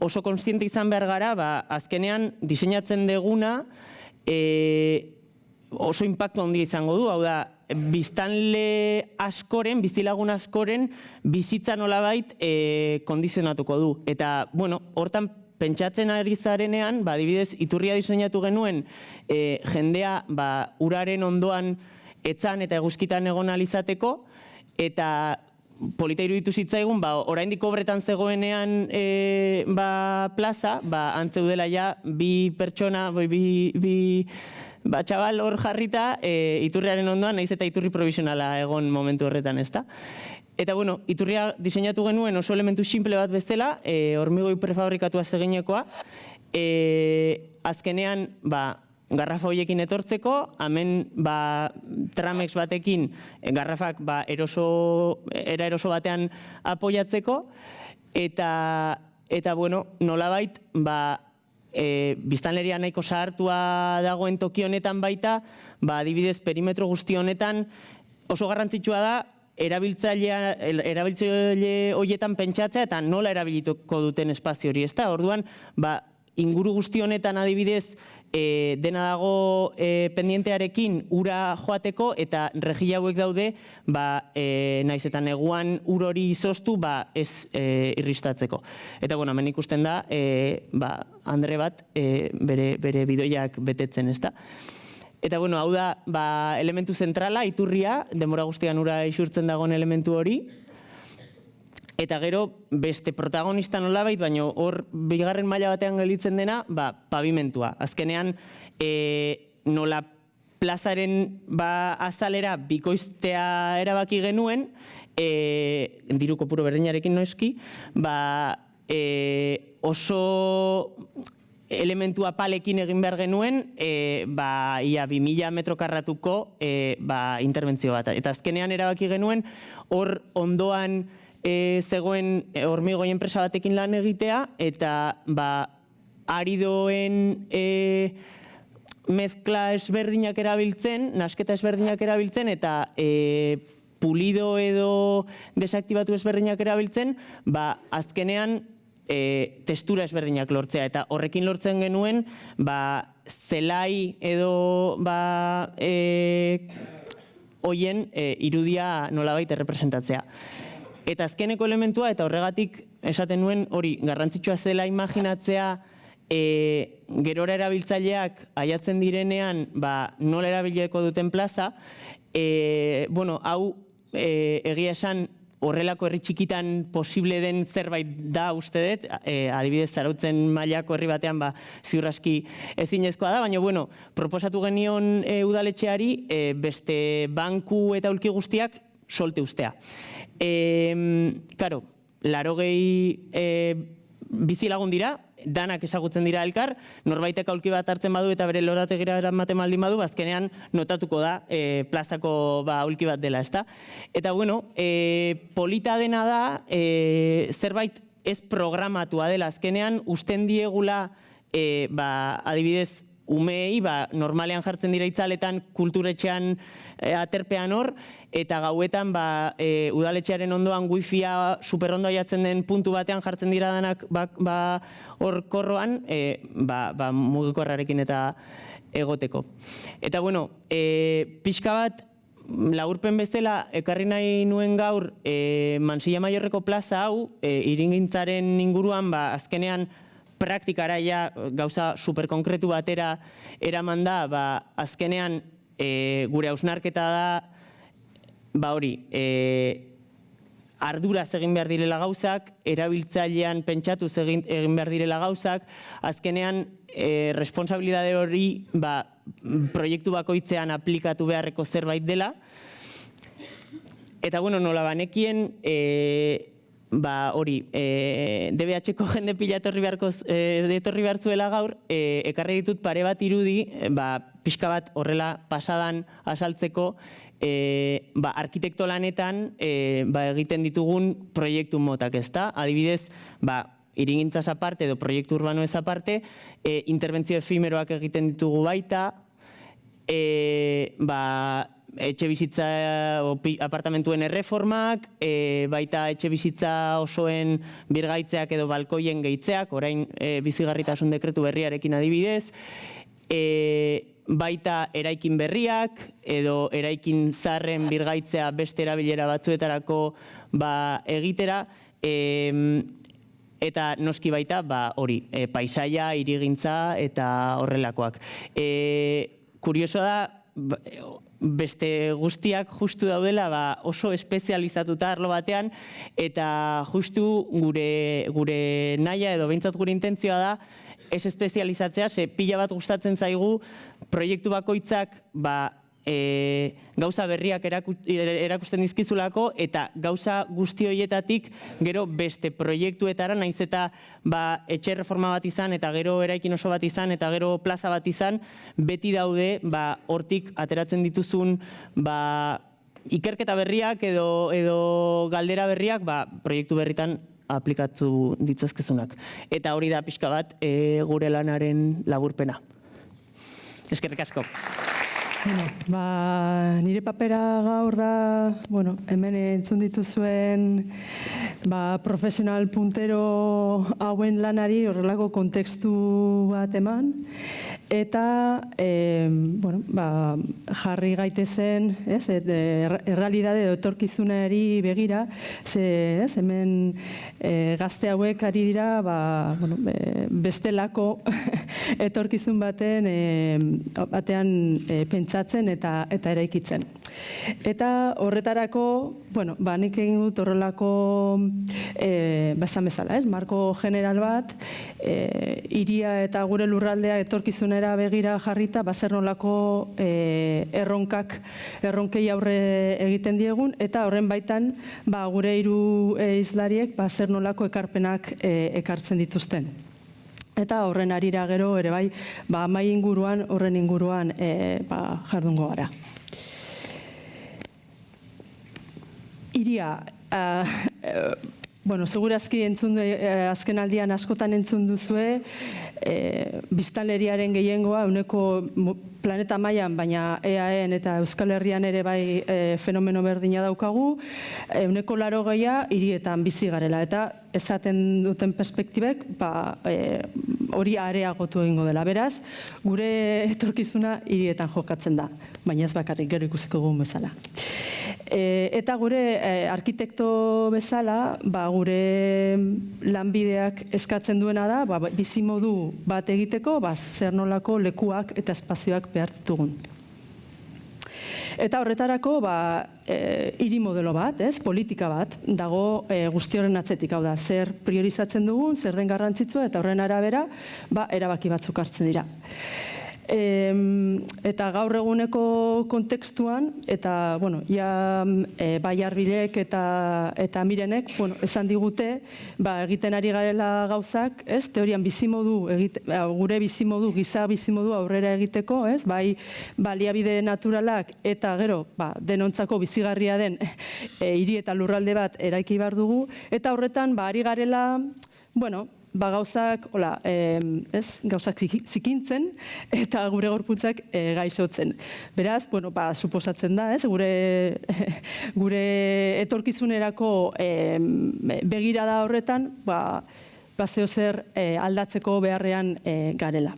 oso kontziente izan behar gara, azkenean diseinatzen deguna oso inpaktu handia izango du, hau da, biztanle askoren, bizilagun askoren bizitza nolabait kondizionatuko du. Eta, hortan pentsatzen ari zarenean, adibidez, iturria diseinatu genuen jendea uraren ondoan etzan eta eguzkitan egon alizateko, eta polita iruditu zitzaigun, oraindik obretan zegoenean plaza, antzeudela ja, bi pertsona, bi txabal hor jarrita, iturriaren ondoan, nahiz eta iturri provisionala egon momentu horretan, ezta? Eta, iturria diseinatu genuen oso elementu simple bat bezala, hormigoi prefabrikatua zeginekoa, azkenean, garrafa horiekin etortzeko, hemen tramex batekin garrafak era eroso batean apoiatzeko, eta nolabait, biztanleria nahiko zahartua dagoen toki honetan baita, adibidez perimetro guzti honetan oso garrantzitsua da erabiltzaile horietan pentsatzea eta nola erabilituko duten espazio hori, ezta? Orduan, inguru guzti honetan adibidez, dena dago pendientearekin ura joateko eta rejilla hauek daude naiz eta neguan ur hori izoztu ez irristatzeko. Eta hemen ikusten da Andre bat bere bidoiak betetzen, ezta? Eta hau da elementu zentrala, iturria, denbora guztian ura isurtzen dagoen elementu hori. Eta gero, beste protagonista nolabait, baina hor bigarren maila batean gelditzen dena, pavimentua. Azkenean, nola plazaren azalera bikoiztea erabaki genuen, diru kopuru berdinarekin noizki, oso elementu apalekin egin behar genuen, ia 2000 metro karratuko interbentzio bat. Eta azkenean erabaki genuen, hor ondoan zegoen hormigoi enpresa batekin lan egitea, eta aridoen mezkla ezberdinak erabiltzen, nasketa ezberdinak erabiltzen, eta pulido edo desaktibatu ezberdinak erabiltzen, azkenean testura ezberdinak lortzea. Eta horrekin lortzen genuen, zelai edo hoien irudia nolabait errepresentatzea. Eta azkeneko elementua, eta horregatik esaten nuen hori garrantzitsua zela imaginatzea gerora erabiltzaileak aiatzen direnean nola erabileko duten plaza, hau egia esan horrelako herri txikitan posible den zerbait da uste dut, adibidez Zarautzen mailako herri batean ziur aski ezinezkoa da, baina proposatu genion udaletxeari beste banku eta aulki guztiak solte ustea. Karo, 80 bizilagun dira, danak ezagutzen dira elkar, norbaitek aulki bat hartzen badu eta bere lorategira eramaten baldin badu, azkenean notatuko da plazako aulki bat dela, ezta? Eta, polita dena da, zerbait ez programatua dela, azkenean usten diegula, adibidez, umeei normalean jartzen dira itzaletan kulturetxean aterpean hor, eta gauetan udaletxearen ondoan wifia superondo aiatzen den puntu batean jartzen dira danak hor korroan, mugikorrarekin eta egoteko. Eta bueno, pixka bat, laburpen bezala, ekarri nahi nuen gaur Mansilla Maiorreko plaza hau, hirigintzaren inguruan, azkenean praktikara gauza superkonkretu batera eraman da, azkenean gure hausnarketa da, arduraz egin behar direla gauzak, erabiltzailean pentsatuz egin behar direla gauzak, azkenean responsabilitate hori proiektu bakoitzean aplikatu beharreko zerbait dela. Eta nola banekien, DBH-ko jende pila etorri behar zuela gaur, ekarri ditut pare bat irudi, pixka bat horrela pasadan asaltzeko, arkitekto lanetan egiten ditugun proiektu motak, ezta? Adibidez, hirigintzaz aparte edo proiektu urbanoez aparte, interbentzio efimeroak egiten ditugu baita, etxe bizitza apartamentuen erreformak, baita etxe bizitza osoen birgaitzeak edo balkoien gehitzeak, orain bizigarritasun dekretu berriarekin adibidez, baita eraikin berriak edo eraikin zaharren birgaitzea beste erabilera batzuetarako egitera, eta noski baita paisaia, hirigintza eta horrelakoak. Kuriosoa da, beste guztiak justu daudela oso espezializatuta arlo batean, eta justu gure nahia edo behintzat gure intentzioa da ez espezializatzea, ze pila bat gustatzen zaigu proiektu bakoitzak gauza berriak erakusten dizkizulako, eta gauza guzti horietatik gero beste proiektuetara, naiz eta etxe reforma bat izan, eta gero eraikin oso bat izan, eta gero plaza bat izan, beti daude hortik ateratzen dituzun ikerketa berriak edo galdera berriak proiektu berritan aplikatu ditzazkezunak. Eta hori da pixka bat gure lanaren laburpena. Eskerrik asko. Nire papera gaur da, hemen entzun dituzuen profesional puntero hauen lanari horrelako kontekstu bat eman, eta jarri gaitezen errealidade edo etorkizunari begira, hemen gazte hauek ari dira bestelako etorkizun batean pentsatzen eta eraikitzen. Eta horretarako, nik egin dut horrelako esan bezala, marko general bat, hiria eta gure lurraldea etorkizunera begira jarrita, zer nolako erronkei aurre egiten diegun, eta horren baitan gure hiru hizlariek zer nolako ekarpenak ekartzen dituzten. Eta horren arira gero ere bai, mai inguruan, horren inguruan jardungo gara. Hiria, segurazki azken aldian askotan entzun duzue, biztanleriaren gehiengoa ehuneko planeta mailan, baina EAEn eta Euskal Herrian ere bai fenomeno berdina daukagu, ehuneko 80 hirietan bizi garela, eta esaten duten perspektibek hori areagotu egingo dela. Beraz, gure etorkizuna hirietan jokatzen da, baina ez bakarrik, gero ikusiko dugun bezala. Eta gure arkitekto bezala, gure lanbideak eskatzen duena da, bizimodu bat egiteko, zer nolako lekuak eta espazioak behar ditugun. Eta horretarako, hiri modelo bat, politika bat, dago guzti horren atzetik, hau da, zer priorizatzen dugun, zer den garrantzitsua, eta horren arabera, erabaki batzuk hartzen dira. Eta gaur eguneko kontekstuan, eta bai Arbilek eta Mirenek esan digute egiten ari garela gauzak, teorian bizimodu, gure bizimodu, giza bizimodu aurrera egiteko, bai baliabide naturalak eta gero denontzako bizigarria den hiri eta lurralde bat eraiki behar dugu, eta horretan ari garela gauzak, gauzak zikintzen eta gure gorputzak gaixotzen. Beraz, suposatzen da, gure etorkizunerako begirada horretan, zeo zer aldatzeko beharrean garela.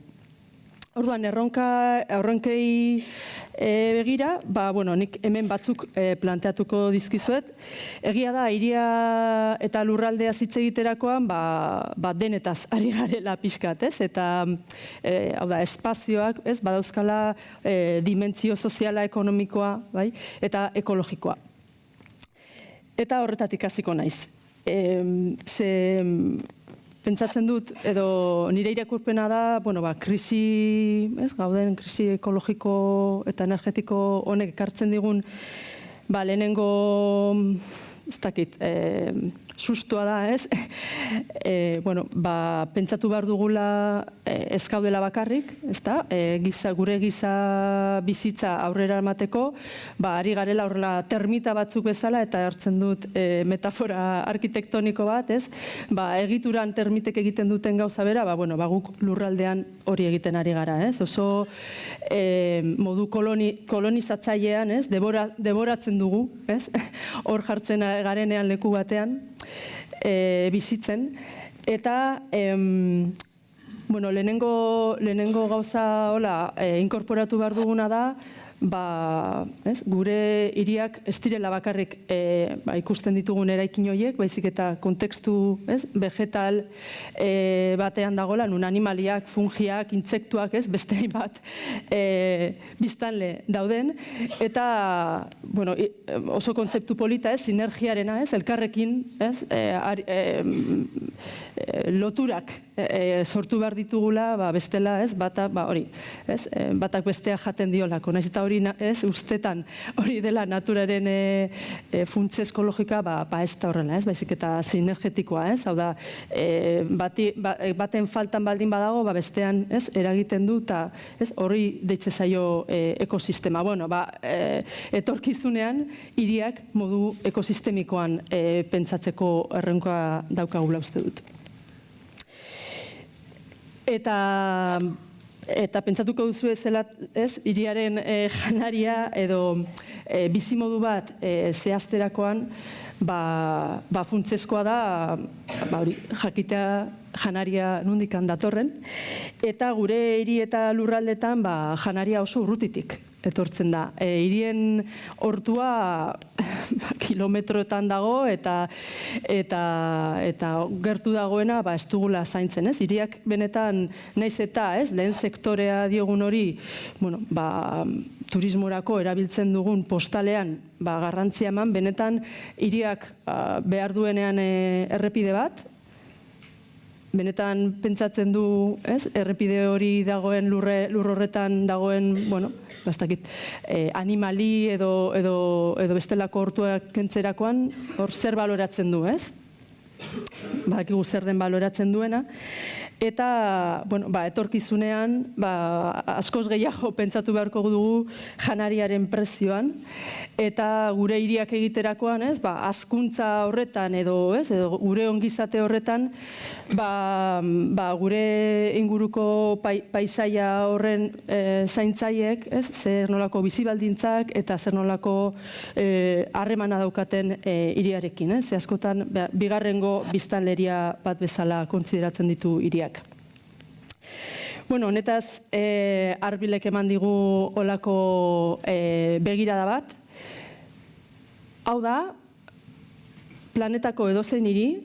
Orduan, erronkei begira, nik hemen batzuk planteatuko dizkizuet. Egia da, hiria eta lurraldea hitz egiterakoan, denetaz ari garela pixkat, ez? Eta, hau da, espazioak, ez? Badauzkala dimentsio soziala, ekonomikoa, bai? Eta ekologikoa. Eta horretatik hasiko naiz. Pentsatzen dut, edo nire irakurpena da, krisi, gauden krisi ekologiko eta energetiko honek ekartzen digun, lehenengo, ez dakit, sustua da, ez? Pentsatu behar dugula ez gaudela bakarrik, ez da? Gure giza bizitza aurrera emateko, ari garela horrela termita batzuk bezala, eta hartzen dut metafora arkitektoniko bat, ez? Egituran termitek egiten duten gauza bera, guk lurraldean hori egiten ari gara, ez? Oso modu kolonizatzailean, ez? Deboratzen dugu, ez? Hor jartzen garenean leku batean, bizitzen, eta lehenengo gauza inkorporatu behar duguna da, gure hiriak ez direla bakarrik ikusten ditugun eraikin horiek, baizik eta kontekstu vegetal batean dagoela, nun animaliak, fungiak, intsektuak, beste bat biztanle dauden, eta oso kontzeptu polita, sinergiarena, elkarrekin, loturak sortu behar ditugula, bestela, batak bestea jaten diolako. Naiz eta hori ustetan hori dela naturaren funtze ekologika, ez da horrela, baizik eta sinergetikoa, hau da, baten faltan baldin badago, bestean eragiten du, eta hori deitze zaio ekosistema. Etorkizunean, hiriak modu ekosistemikoan pentsatzeko erronka daukagula uste dut. Eta pentsatuko duzu ezela, hiriaren janaria edo bizimodu bat zehazterakoan, funtsezkoa da, jakitea janaria nondikan datorren, eta gure hiri eta lurraldetan janaria oso urrutitik etortzen da. Hirien hortua kilometroetan dago eta gertu dagoena ez dugula zaintzen. Hiriak benetan naiz eta lehen sektorea diogun hori turismorako erabiltzen dugun postalean garrantzia eman, benetan hiriak behar duenean errepide bat, benetan pentsatzen du, errepide hori dagoen lur horretan dagoen, animali edo bestelako hortuak kentzerakoan, hor zer baloratzen du, ez? Badakigu zer den baloratzen duena. Eta, etorkizunean, askoz gehiago pentsatu beharko dugu janariaren prezioan, eta gure hiriak egiterakoan, hazkuntza horretan edo gure ongizate horretan, gure inguruko paisaia horren zaintzaiek, zer nolako bizibaldintzak eta zer nolako harremana daukaten hiriarekin. Ze askotan, bigarrengo biztanleria bat bezala kontsideratzen ditu hiriak. Honetaz, Arbilek eman digu olako begirada bat. Hau da, planetako edozein hiri,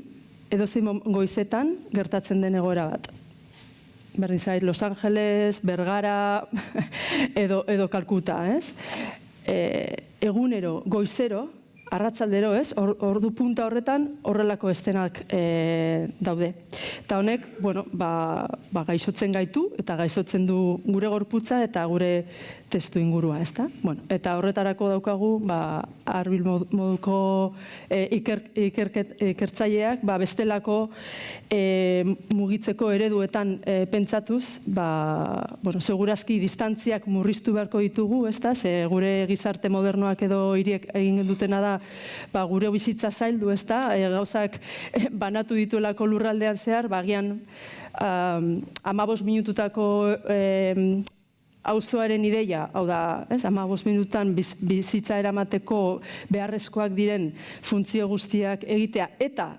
edozein goizetan gertatzen den egoera bat. Berdin zait, Los Angeles, Bergara, edo Kalkuta, ez? Egunero, goizero, arratzaldero, ordu punta horretan horrelako estenak daude. Eta honek, gaixotzen gaitu eta gaixotzen du gure gorputza eta gure testu ingurua, ezta? Eta horretarako daukagu Arbil moduko ikertzaileak bestelako mugitzeko ereduetan pentsatuz, segurazki distantziak murriztu beharko ditugu, ezta? Ze gure gizarte modernoak edo hiriek egin dutena da gure bizitza zaildu, ezta? Gauzak banatu dituelako lurraldean zehar, agian 15 minututako auzoaren ideia, hau da, 15 minututan bizitza eramateko beharrezkoak diren funtzio guztiak egitea, eta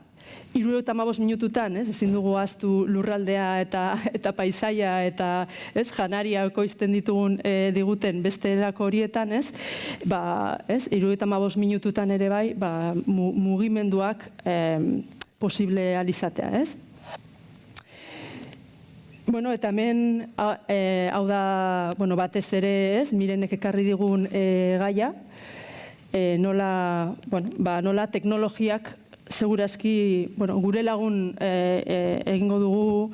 75 minututan, ezin dugu ahaztu lurraldea eta paisaia eta janaria ekoizten diguten bestelako horietan, 75 minututan ere bai, mugimenduak posible alizatea, ez? Eta hemen, hau da, batez ere, Mirenek ekarri digun gaia, nola teknologiak segurazki gure lagun egingo dugu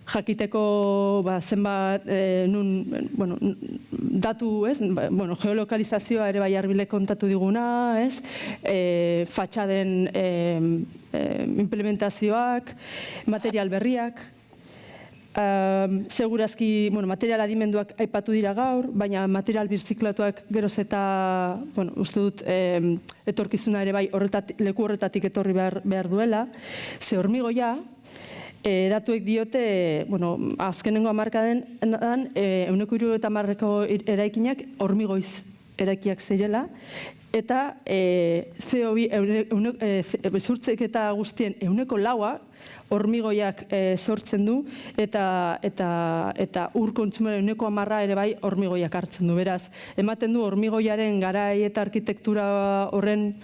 jakiteko zenbat datu, geolokalizazioa ere bai Arbilek kontatu diguna, fatxaden implementazioak, material berriak, segurazki material adimenduak aipatu dira gaur, baina material birziklatuak geroz eta, uste dut, etorkizuna ere bai leku horretatik etorri behar duela, ze hormigoia, datuek diote, azkenengo hamarkadan, 170ko eraikinak hormigoiz eraikiak zirela, eta CO2 zurtzeketa guztien 4% hormigoiak sortzen du, eta ur kontsumoaren 10% ere bai hormigoiak hartzen du. Beraz, ematen du hormigoiaren garai eta arkitektura horren,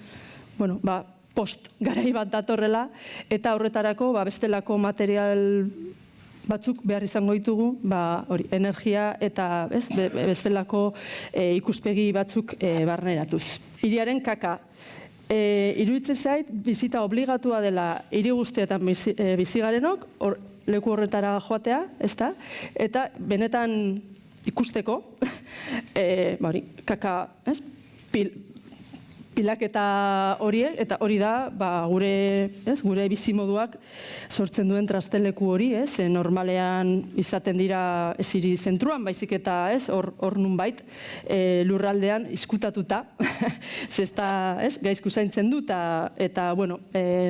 post garai bat datorrela, eta horretarako bestelako material batzuk behar izango ditugu, energia eta bestelako ikuspegi batzuk barneratuz. Hiriaren kaka. Iruditzen zait, bizita obligatua dela hiri guztietan bizi garenok, leku horretara joatea, ezta? Eta benetan ikusteko, kaka, pilaketa horiek, eta hori da gure bizimoduak sortzen duen trasteleku hori, normalean izaten dira ez hiri zentruan, baizik eta hor nunbait lurraldean izkutatuta, gaizku zaintzen du, eta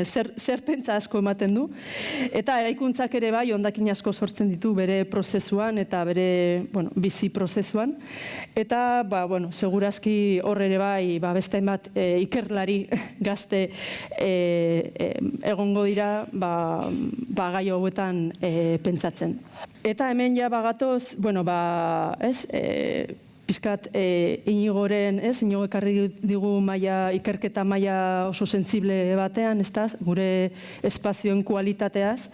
zer pentsa asko ematen du, eta eraikuntzak ere bai hondakin asko sortzen ditu bere prozesuan eta bere bizi prozesuan, eta segurazki hor ere bai beste hainbat ikerlari gazte egongo dira gai hauetan pentsatzen. Eta hemen ja bagatoz, pizkat Inigoren, Inigo ekarri digu ikerketa maila oso sentsible batean, gure espazioen kualitateaz,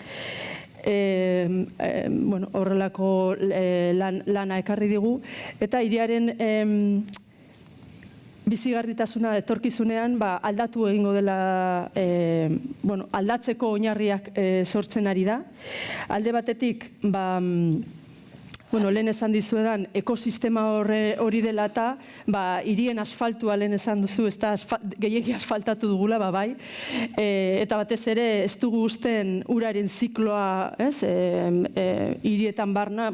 horrelako lana ekarri digu, eta hiriaren bizigarritasuna etorkizunean aldatu egingo dela, aldatzeko oinarriak sortzen ari da. Alde batetik, lehen esan dizuedan, ekosistema hori dela eta hirien asfaltua lehen esan duzu, gehiegi asfaltatu dugula, bai. Eta batez ere, ez dugu usten uraren zikloa hirietan barna,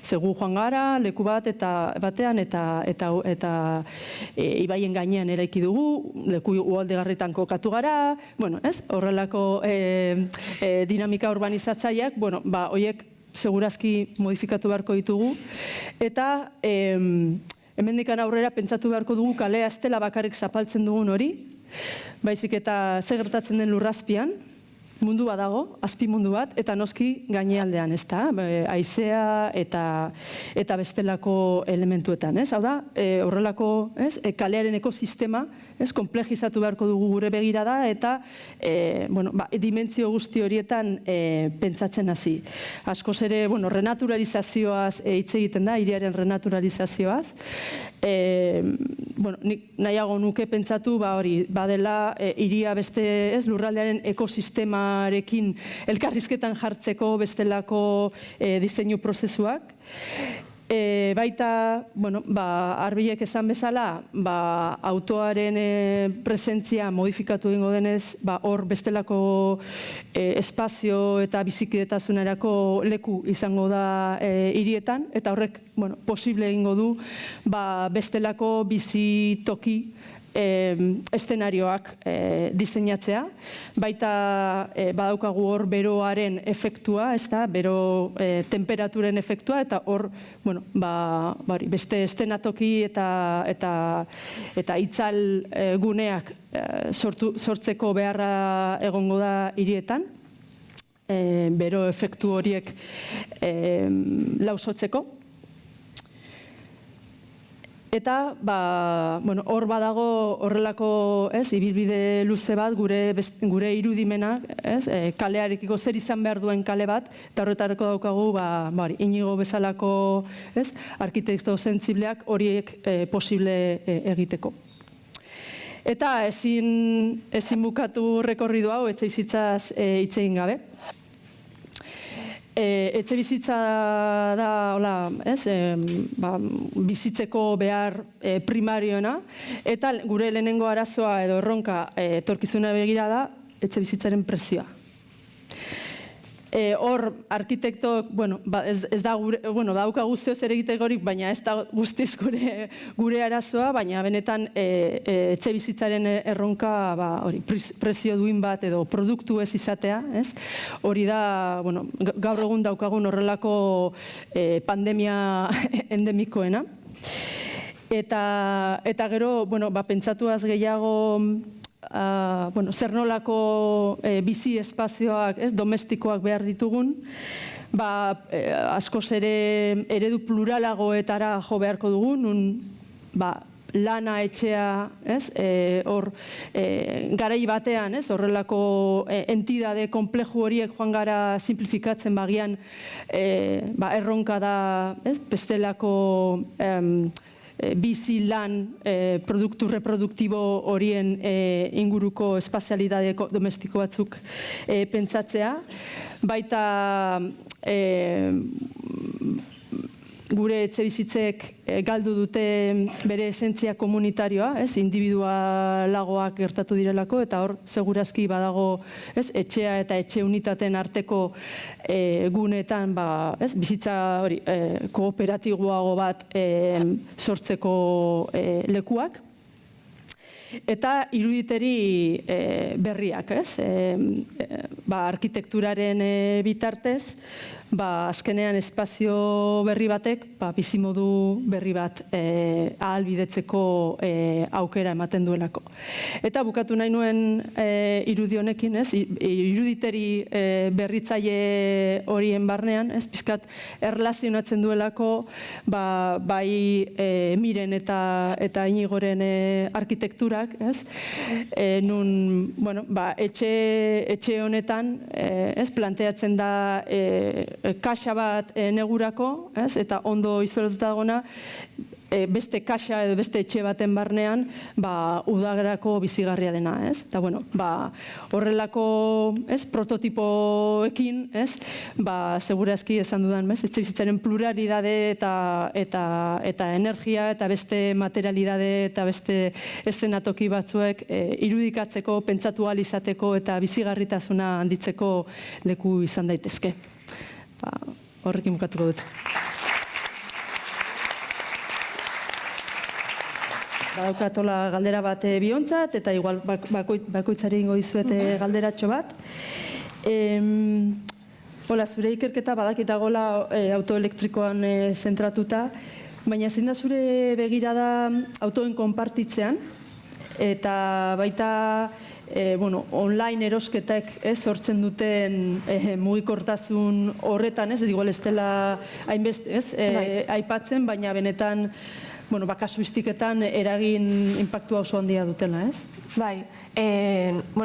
segu joan gara, leku batean, eta ibaien gainean eraiki dugu, leku ualdegarritan kokatu gara, horrelako dinamika urbanizatzaileak, horiek segurazki modifikatu beharko ditugu, eta hemendikan aurrera pentsatu beharko dugu kalea ez dela bakarrik zapaltzen dugun hori, baizik eta ze gertatzen den lurrazpian, mundu bat dago, azpi mundu bat, eta noski gainealdean, haizea eta bestelako elementuetan. Hau da, horrelako kalearen ekosistema konplejizatu beharko dugu gure begirada eta dimentsio guzti horietan pentsatzen hasi. Askoz ere, renaturalizazioaz hitz egiten da, hiriaren renaturalizazioaz. Nik nahiago nuke pentsatu, badela hiria beste lurraldearen ekosistemarekin elkarrizketan jartzeko bestelako diseinu prozesuak. Baita, Arbilek esan bezala, autoaren presentzia modifikatu egingo denez, hor bestelako espazio eta bizikidetasunerako leku izango da hirietan, eta horrek posible egingo du bestelako bizitoki eszenarioak diseinatzea. Baita badaukagu hor beroaren efektua, bero temperaturen efektua, eta hor beste eszenatoki eta itzal guneak sortzeko beharra egongo da hirietan, bero efektu horiek lausotzeko. Eta hor badago horrelako ibilbide luze bat gure irudimena, kalearekiko zer izan behar duen kale bat, eta horretarako daukagu Inigo bezalako arkitekto sentsibleak horiek posible egiteko. Eta ezin bukatu rekorridu hau etxebizitzaz hitz egin gabe. Etxebizitza da bizitzeko behar primarioena, eta gure lehenengo arazoa edo erronka etorkizuna begira da etxebizitzaren prezioa. Hor, arkitektok, ez da dauka guztioz ere egitekorik, baina ez da guztiz gure arazoa, baina benetan etxebizitzaren erronka prezio duin bat edo produktu ez izatea. Hori da, gaur egun daukagun horrelako pandemia endemikoena. Eta gero, pentsatuaz gehiago, zer nolako bizi espazioak domestikoak behar ditugun, askoz ere eredu pluralagoetara jo beharko dugu, nun lana, etxea, hor garai batean, horrelako entidade konpleju horiek joan gara simplifikatzen bagian erronka da bestelako bizi lan produktu reproduktibo horien inguruko espazialidade domestiko batzuk pentsatzea. Baita gure etxebizitzek galdu dute bere esentzia komunitarioa, individualagoak gertatu direlako, eta hor segurazki badago etxea eta etxe unitateen arteko guneetan bizitza kooperatiboago bat sortzeko lekuak. Eta iruditeri berriak, arkitekturaren bitartez, azkenean espazio berri batek bizimodu berri bat ahalbidetzeko aukera ematen duelako. Eta bukatu nahi nuen irudi honekin, iruditeri berritzaile horien barnean, pixkat erlazionatzen duelako bai Miren eta Inigoren arkitekturak, nun etxe honetan planteatzen da kaxa bat negurako, eta ondo izolatuta dagona, beste kaxa edo beste etxe baten barnean udagerako bizigarria dena. Eta horrelako prototipoekin, segurazki esan dudan, etxebizitzaren pluralidade eta energia eta beste materialidade eta beste eszenatoki batzuek irudikatzeko, pentsatu ahal izateko eta bizigarritasuna handitzeko leku izan daitezke. Horrekin bukatuko dut. Badaukatola galdera bat biontzat, eta igual bakoitzari ingo dizuete galderatxo bat. Zure ikerketa badakitagola autoelektrikoan zentratuta, baina zein da zure begirada autoen konpartitzean, eta baita online erosketak sortzen duten mugikortasun horretan, igual ez dela hainbeste aipatzen, baina benetan kasuistiketan eragin inpaktua oso handia dutela, ez? Bai,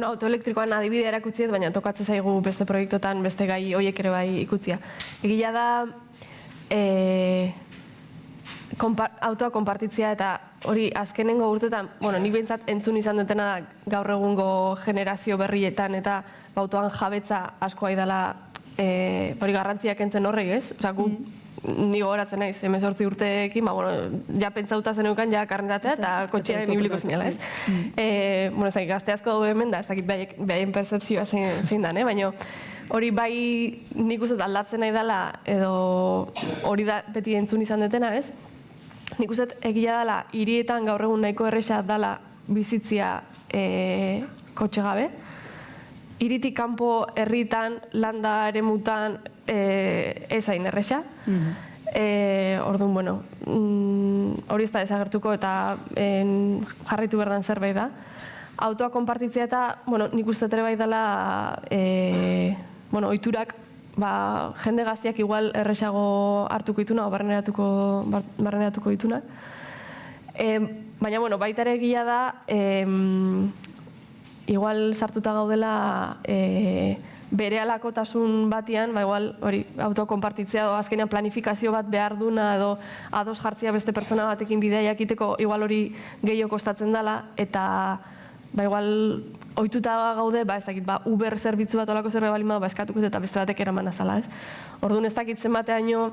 autoelektrikoan adibidea erakutzi dut, baina tokatzen zaigu beste proiektotan, beste gai horiek ere bai ikutzia. Egia da, autoa konpartitzea eta hori azkenengo urtetan, nik behintzat entzun izan dutena da gaur egungo generazio berrietan eta autoan jabetza asko dela hori garrantziak entzen horrek, ez? Osa, gu ni gogoratzen naiz, 18 urteekin, ja pentsauta zen euken, ja karnetatea eta kotxearen ibiliko zinela, ez? Ez dakit, gazte asko dugu hemen da, ez dakit behaien percepzioa zein dan, baina hori bai nik uste aldatzen nahi dela, edo hori da beti entzun izan detena, ez? Nik uste egia dela, hirietan gaur egun nahiko erresa dela bizitzia kotxe gabe. Hiritik kanpo herritan, landa eremutan ez hain erresa. Orduan, hori ez da desagertuko eta jarraitu berdan zerbait da. Autoa konpartitzea eta, nik uste ere bai dela, ohiturak, jende gaztiak igual erresago hartuko dituna, o barreneratuko dituna. Baina, baita ere egia da, igual sartuta gaudela bere alakotasun batian, igual hori auto konpartitzea edo azkenean planifikazio bat behar duna edo ados jartzea beste pertsona batekin bidea jakiteko igual hori gehiago kostatzen dela eta igual ohituta gaude, ez dakit, Uber zerbitzu bat olako zerbait balin badu eskatuko eta beste batek eraman azala, ez? Orduan ez dakit zenbateaino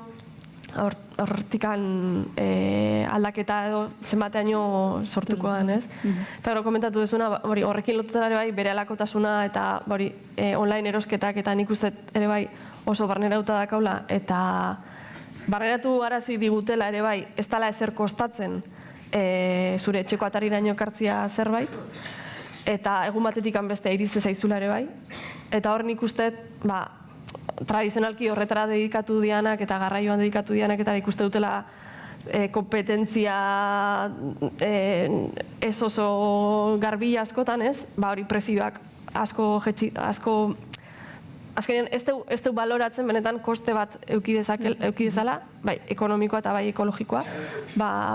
hortikan aldaketa edo zenbateaino sortuko den, ez? Eta gero komentatu duzuna, horrekin lotuta ere bai, bere alakotasuna eta online erosketak eta nik uste ere bai oso barnerauta dakaula eta barneratu arazi digutela ere bai, ez dela ezer kostatzen zure etxeko atariraino ekartzia zerbait eta egun batetik beste irizte zaizula ere bai eta hor nik uste tradizionalki horretara dedikatu dianak eta garraioan dedikatu dianak eta ikuste dutela kompetentzia ez oso garbila askotan, ez? Hori prezioak asko azkenean ez du baloratzen benetan koste bat eduki dezala, bai ekonomikoa eta bai ekologikoa,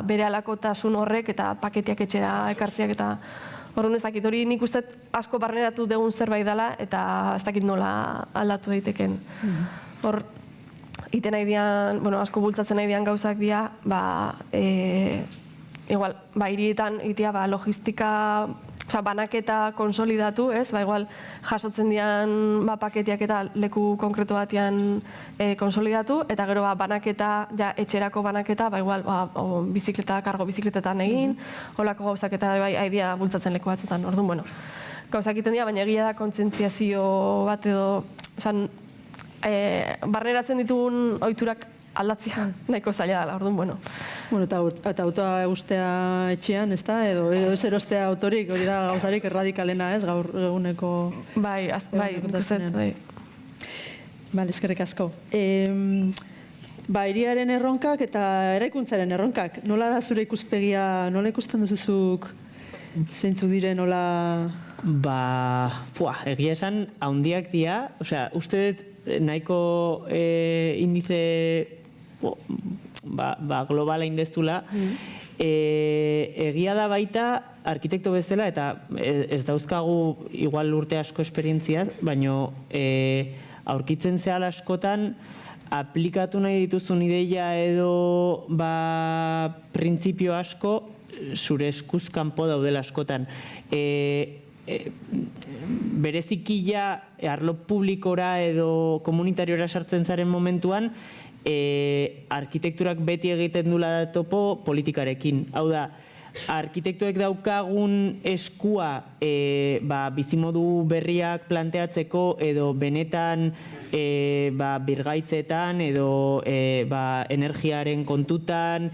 bere alakotasun horrek eta paketiak etxera ekartziak eta orduan ez dakit, hori nik uste asko barneratu dugun zerbait dela eta ez dakit nola aldatu daiteken. Hor, iten nahi dian, asko bultzatzen nahi dian gauzak dira, igual, hirietan egitea logistika, banaketa konsolidatu, ez? Igual, jasotzen dian paketiak eta leku konkretu batean konsolidatu, eta gero banaketa, etxerako banaketa, igual, bizikleta, kargo bizikletetan egin, holako gauzak eta haidea bultzatzen leku batzutan. Orduan, gauzak iten dira, baina egia da kontzentziazio bat edo, barneratzen ditugun ohiturak aldatzea nahiko zaila dela, orduan, Eta autoa egustea etxean, ez da? Edo ez erostea autorik, hori da gauzarik erradikalena, ez? Gaur eguneko... Bai, ikuset, bai. Bale, eskerrik asko. Hiriaren erronkak eta eraikuntzaren erronkak. Nola da zure ikuspegia, nola ikusten duzuzuk zeintzuk dire, nola... Egia esan, haundiak dira, uste dut nahiko indize globala indeztula, egia da baita arkitekto bezala, eta ez dauzkagu igual urte asko esperientziaz, baina aurkitzen zehal askotan aplikatu nahi dituzun ideia edo printzipio asko zure eskuz kanpo daudela askotan. Berezikila arlo publikora edo komunitariora sartzen zaren momentuan, arkitekturak beti egiten dula topo politikarekin. Hau da, arkitektuek daukagun eskua bizimodu berriak planteatzeko edo benetan birgaitzetan edo energiaren kontutan,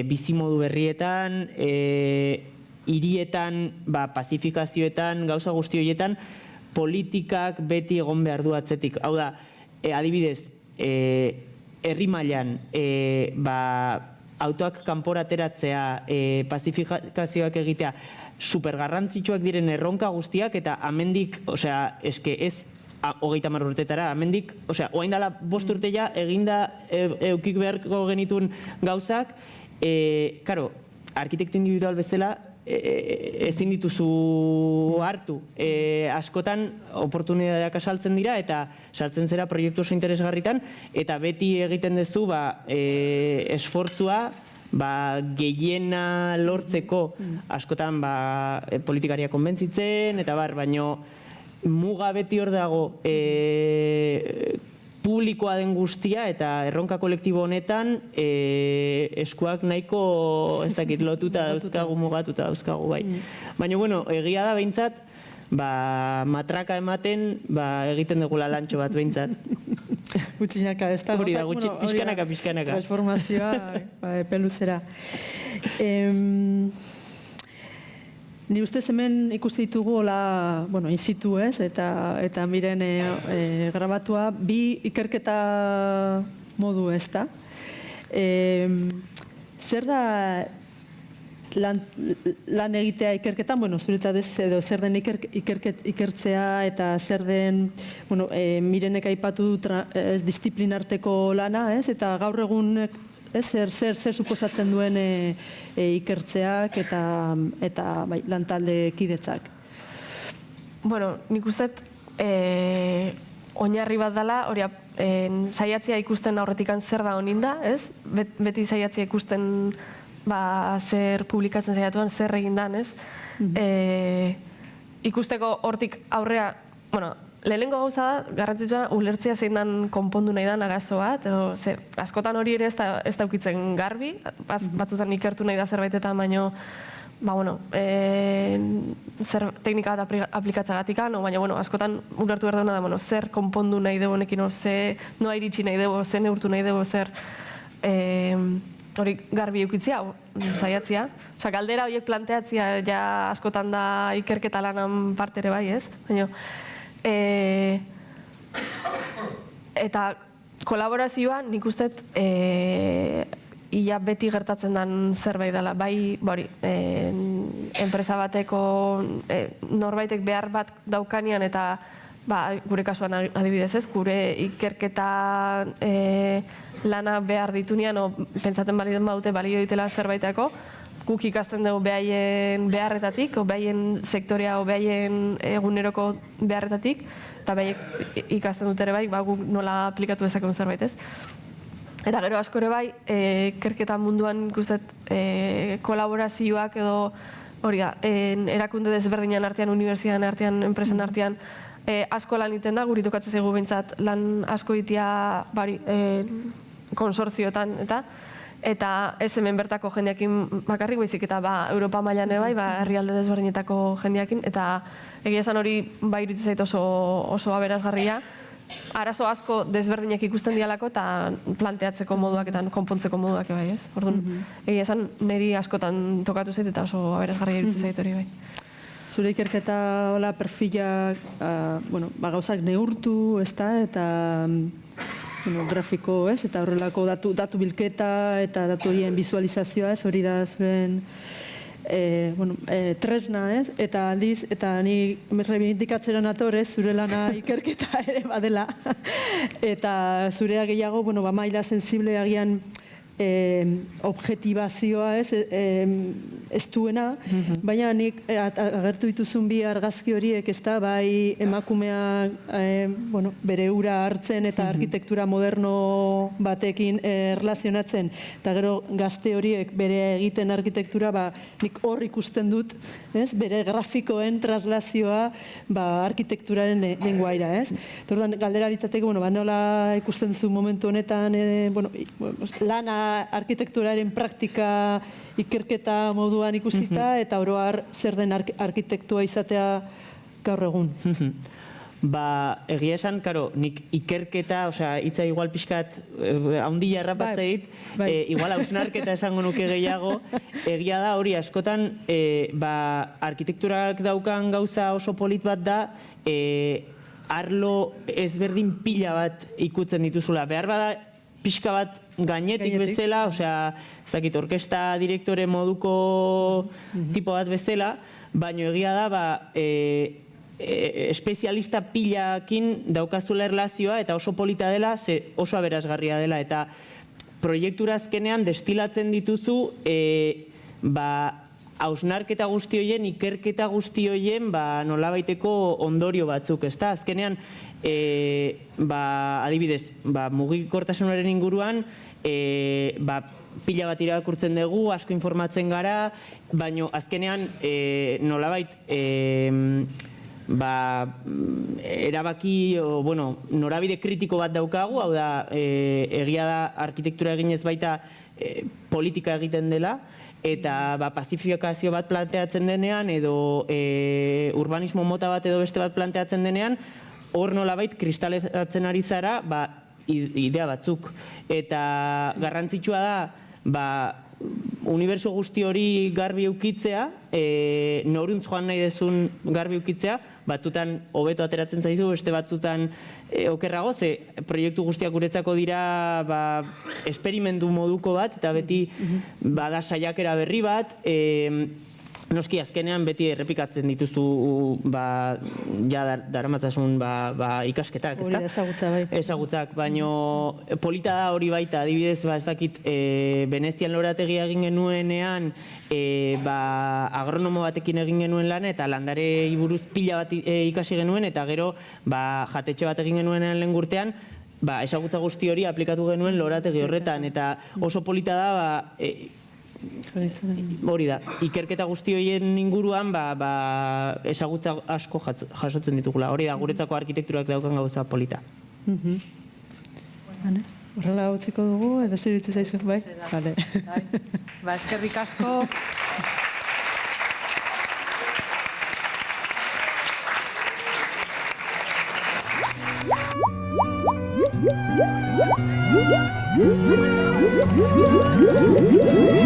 bizimodu berrietan, hirietan, pazifikazioetan, gauza guzti horietan, politikak beti egon behar du atzetik. Hau da, adibidez, herri mailan autoak kanpora ateratzea, pazifikazioak egitea, supergarrantzitsuak diren erronka guztiak eta amendik, eske ez 30 urtetara, amendik, oain dela 5 urte ja eginda eukik beharko genitun gauzak, karo, arkitektu individual bezala ezin dituzu hartu. Askotan oportunitateak saltzen dira eta saltzen zera proiektu oso interesgarritan eta beti egiten duzu esfortzua gehiena lortzeko askotan politikaria konbentzitzen eta baino muga beti hor dago publikoa den guztia eta erronka kolektibo honetan eskuak nahiko ez dakit lotuta dauzkagu, mugatuta dauzkagu bai. Baina, bueno, egia da behintzat, matraka ematen egiten dugula lantxo bat behintzat. Gutxinaka, ez da? Hori da, pixkanaka. Transformazioa, peluzera. Ni ustez hemen ikusi ditugu in situ, ez? Eta miren grabatua bi ikerketa modu, ez da? Zer da lan egitea ikerketan, zuretzat ez, edo zer den ikertzea eta zer den, mirenek aipatu du disiplinarteko lana, ez? Eta gaur egun zer suposatzen duen ikertzeak eta lantalde kidetzak? Nik uste oinarri bat dela, hori saiatzea ikusten aurretikan zer da honinda, ez? Beti saiatzea ikusten zer publikatzen saiatuan, zer egin dan, ez? Ikusteko hortik aurrea, lehenengo gauza da, garrantzitsua, ulertzea zein dan konpondu nahi dan arazo bat, edo askotan hori ere ez da ukitzen garbi, batzutan ikertu nahi da zerbaitetan, baino, zer teknika bat aplikatzagatik, baina askotan ulertu behar dauna da, zer konpondu nahi dugu honekin, noa iritsi nahi dugu, zer neurtu nahi dugu, zer hori garbi eukitzia, saiatzia. Galdera horiek planteatzia ja askotan da ikerketa lanan parte ere bai, ez? Eta kolaborazioa nik usteet ia beti gertatzen den zerbait dela. Bai, enpresa bateko norbaitek behar bat daukanean eta gure kasuan adibidez ez, gure ikerketa lana behar ditunean, pentsaten balio baute balio ditela zerbaitako, guk ikasten dugu behaien beharretatik, behaien sektorea, behaien eguneroko beharretatik, eta behaiek ikasten dut ere bai, guk nola aplikatu dezakun zerbait ez. Eta gero asko ere bai, ikerketa munduan ikustet kolaborazioak edo hori da, erakunde desberdinan artean, unibertsitatean artean, enpresen artean, asko lan iten da, guri tokatzen zaigu behintzat lan asko itia konsortzioetan, eta ez hemen bertako jendeakin bakarrik baizik, eta Europa mailan ere bai, herrialde desberdinetako jendeakin, eta egia esan hori bai iruditzen zait oso aberasgarria. Arazo asko desberdinak ikusten dialako eta planteatzeko moduak eta konpontzeko moduak bai, ez? Orduan, egia esan niri askotan tokatu zait eta oso aberasgarria iruditzen zait hori bai. Zure ikerketa perfilak gauzak neurtu, eta grafiko, eta horrelako datu bilketa eta datu horien bizualizazioa, hori da zuen tresna, eta aldiz, eta ni reivindikatzera nator, zure lana ikerketa ere badela, eta zurea gehiago, maila sensible agian objetibazioa ez duena, baina nik agertu dituzun bi argazki horiek ez da, bai emakumea bere ura hartzen eta arkitektura moderno batekin erlazionatzen, eta gero gazte horiek bere egiten arkitektura, nik hor ikusten dut, bere grafikoen traslazioa arkitekturaren lenguaira, ez? Orduan, galdera litzateke, nola ikusten duzu momentu honetan, lana arkitekturaren praktika ikerketa moduan ikusita, eta oro har zer den arkitektua izatea gaur egun. Egia esan, nik ikerketa, hitza igual pixkat, haundi jarrapatzeit, igual hausnarketa esango nuke gehiago, egia da hori askotan, arkitekturak daukan gauza oso polit bat da, arlo ezberdin pila bat ikutzen dituzula. Behar bada, pixka bat gainetik bezala, ez dakit, orkesta direktore moduko tipo bat bezala, baina egia da, espezialista pilakin daukazula erlazioa eta oso polita dela, oso aberasgarria dela, eta proiektura azkenean destilatzen dituzu hausnarketa guzti horien, ikerketa guzti horien nolabaiteko ondorio batzuk, ezta? Azkenean, adibidez, mugikortasunaren inguruan, pila bat irakurtzen dugu, asko informatzen gara, baina azkenean nolabait erabaki, norabide kritiko bat daukagu, hau da, egia da arkitektura eginez baita politika egiten dela, eta pazifikazio bat planteatzen denean, edo urbanismo mota bat edo beste bat planteatzen denean, hor nolabait kristalezatzen ari zara idea batzuk. Eta garrantzitsua da, uniberso guzti hori garbi eukitzea, noruntz joan nahi dezun garbi eukitzea, batzutan hobeto ateratzen zaizu, beste batzutan okerrago, ze proiektu guztiak guretzako dira esperimentu moduko bat, eta beti bada saiakera berri bat, noski azkenean beti errepikatzen dituzu daramatzasun ikasketak, ezta? Hori ezagutza bai. Ezagutzak, baina polita da hori baita, adibidez, ez dakit, Venezian lorategia egin genuenean, agronomo batekin egin genuen lan, eta landarei buruz pila bat ikasi genuen, eta gero jatetxe bat egin genuenean lehen urtean, ezagutza guzti hori aplikatu genuen lorategi horretan, eta oso polita da, hori da, ikerketa guzti horien inguruan ezagutza asko jasotzen ditugula. Hori da, guretzako arkitekturak daukan gauza polita. Horrela utziko dugu, edo zer iritzi zaizu, bai? Bale. Eskerrik asko. Thank you.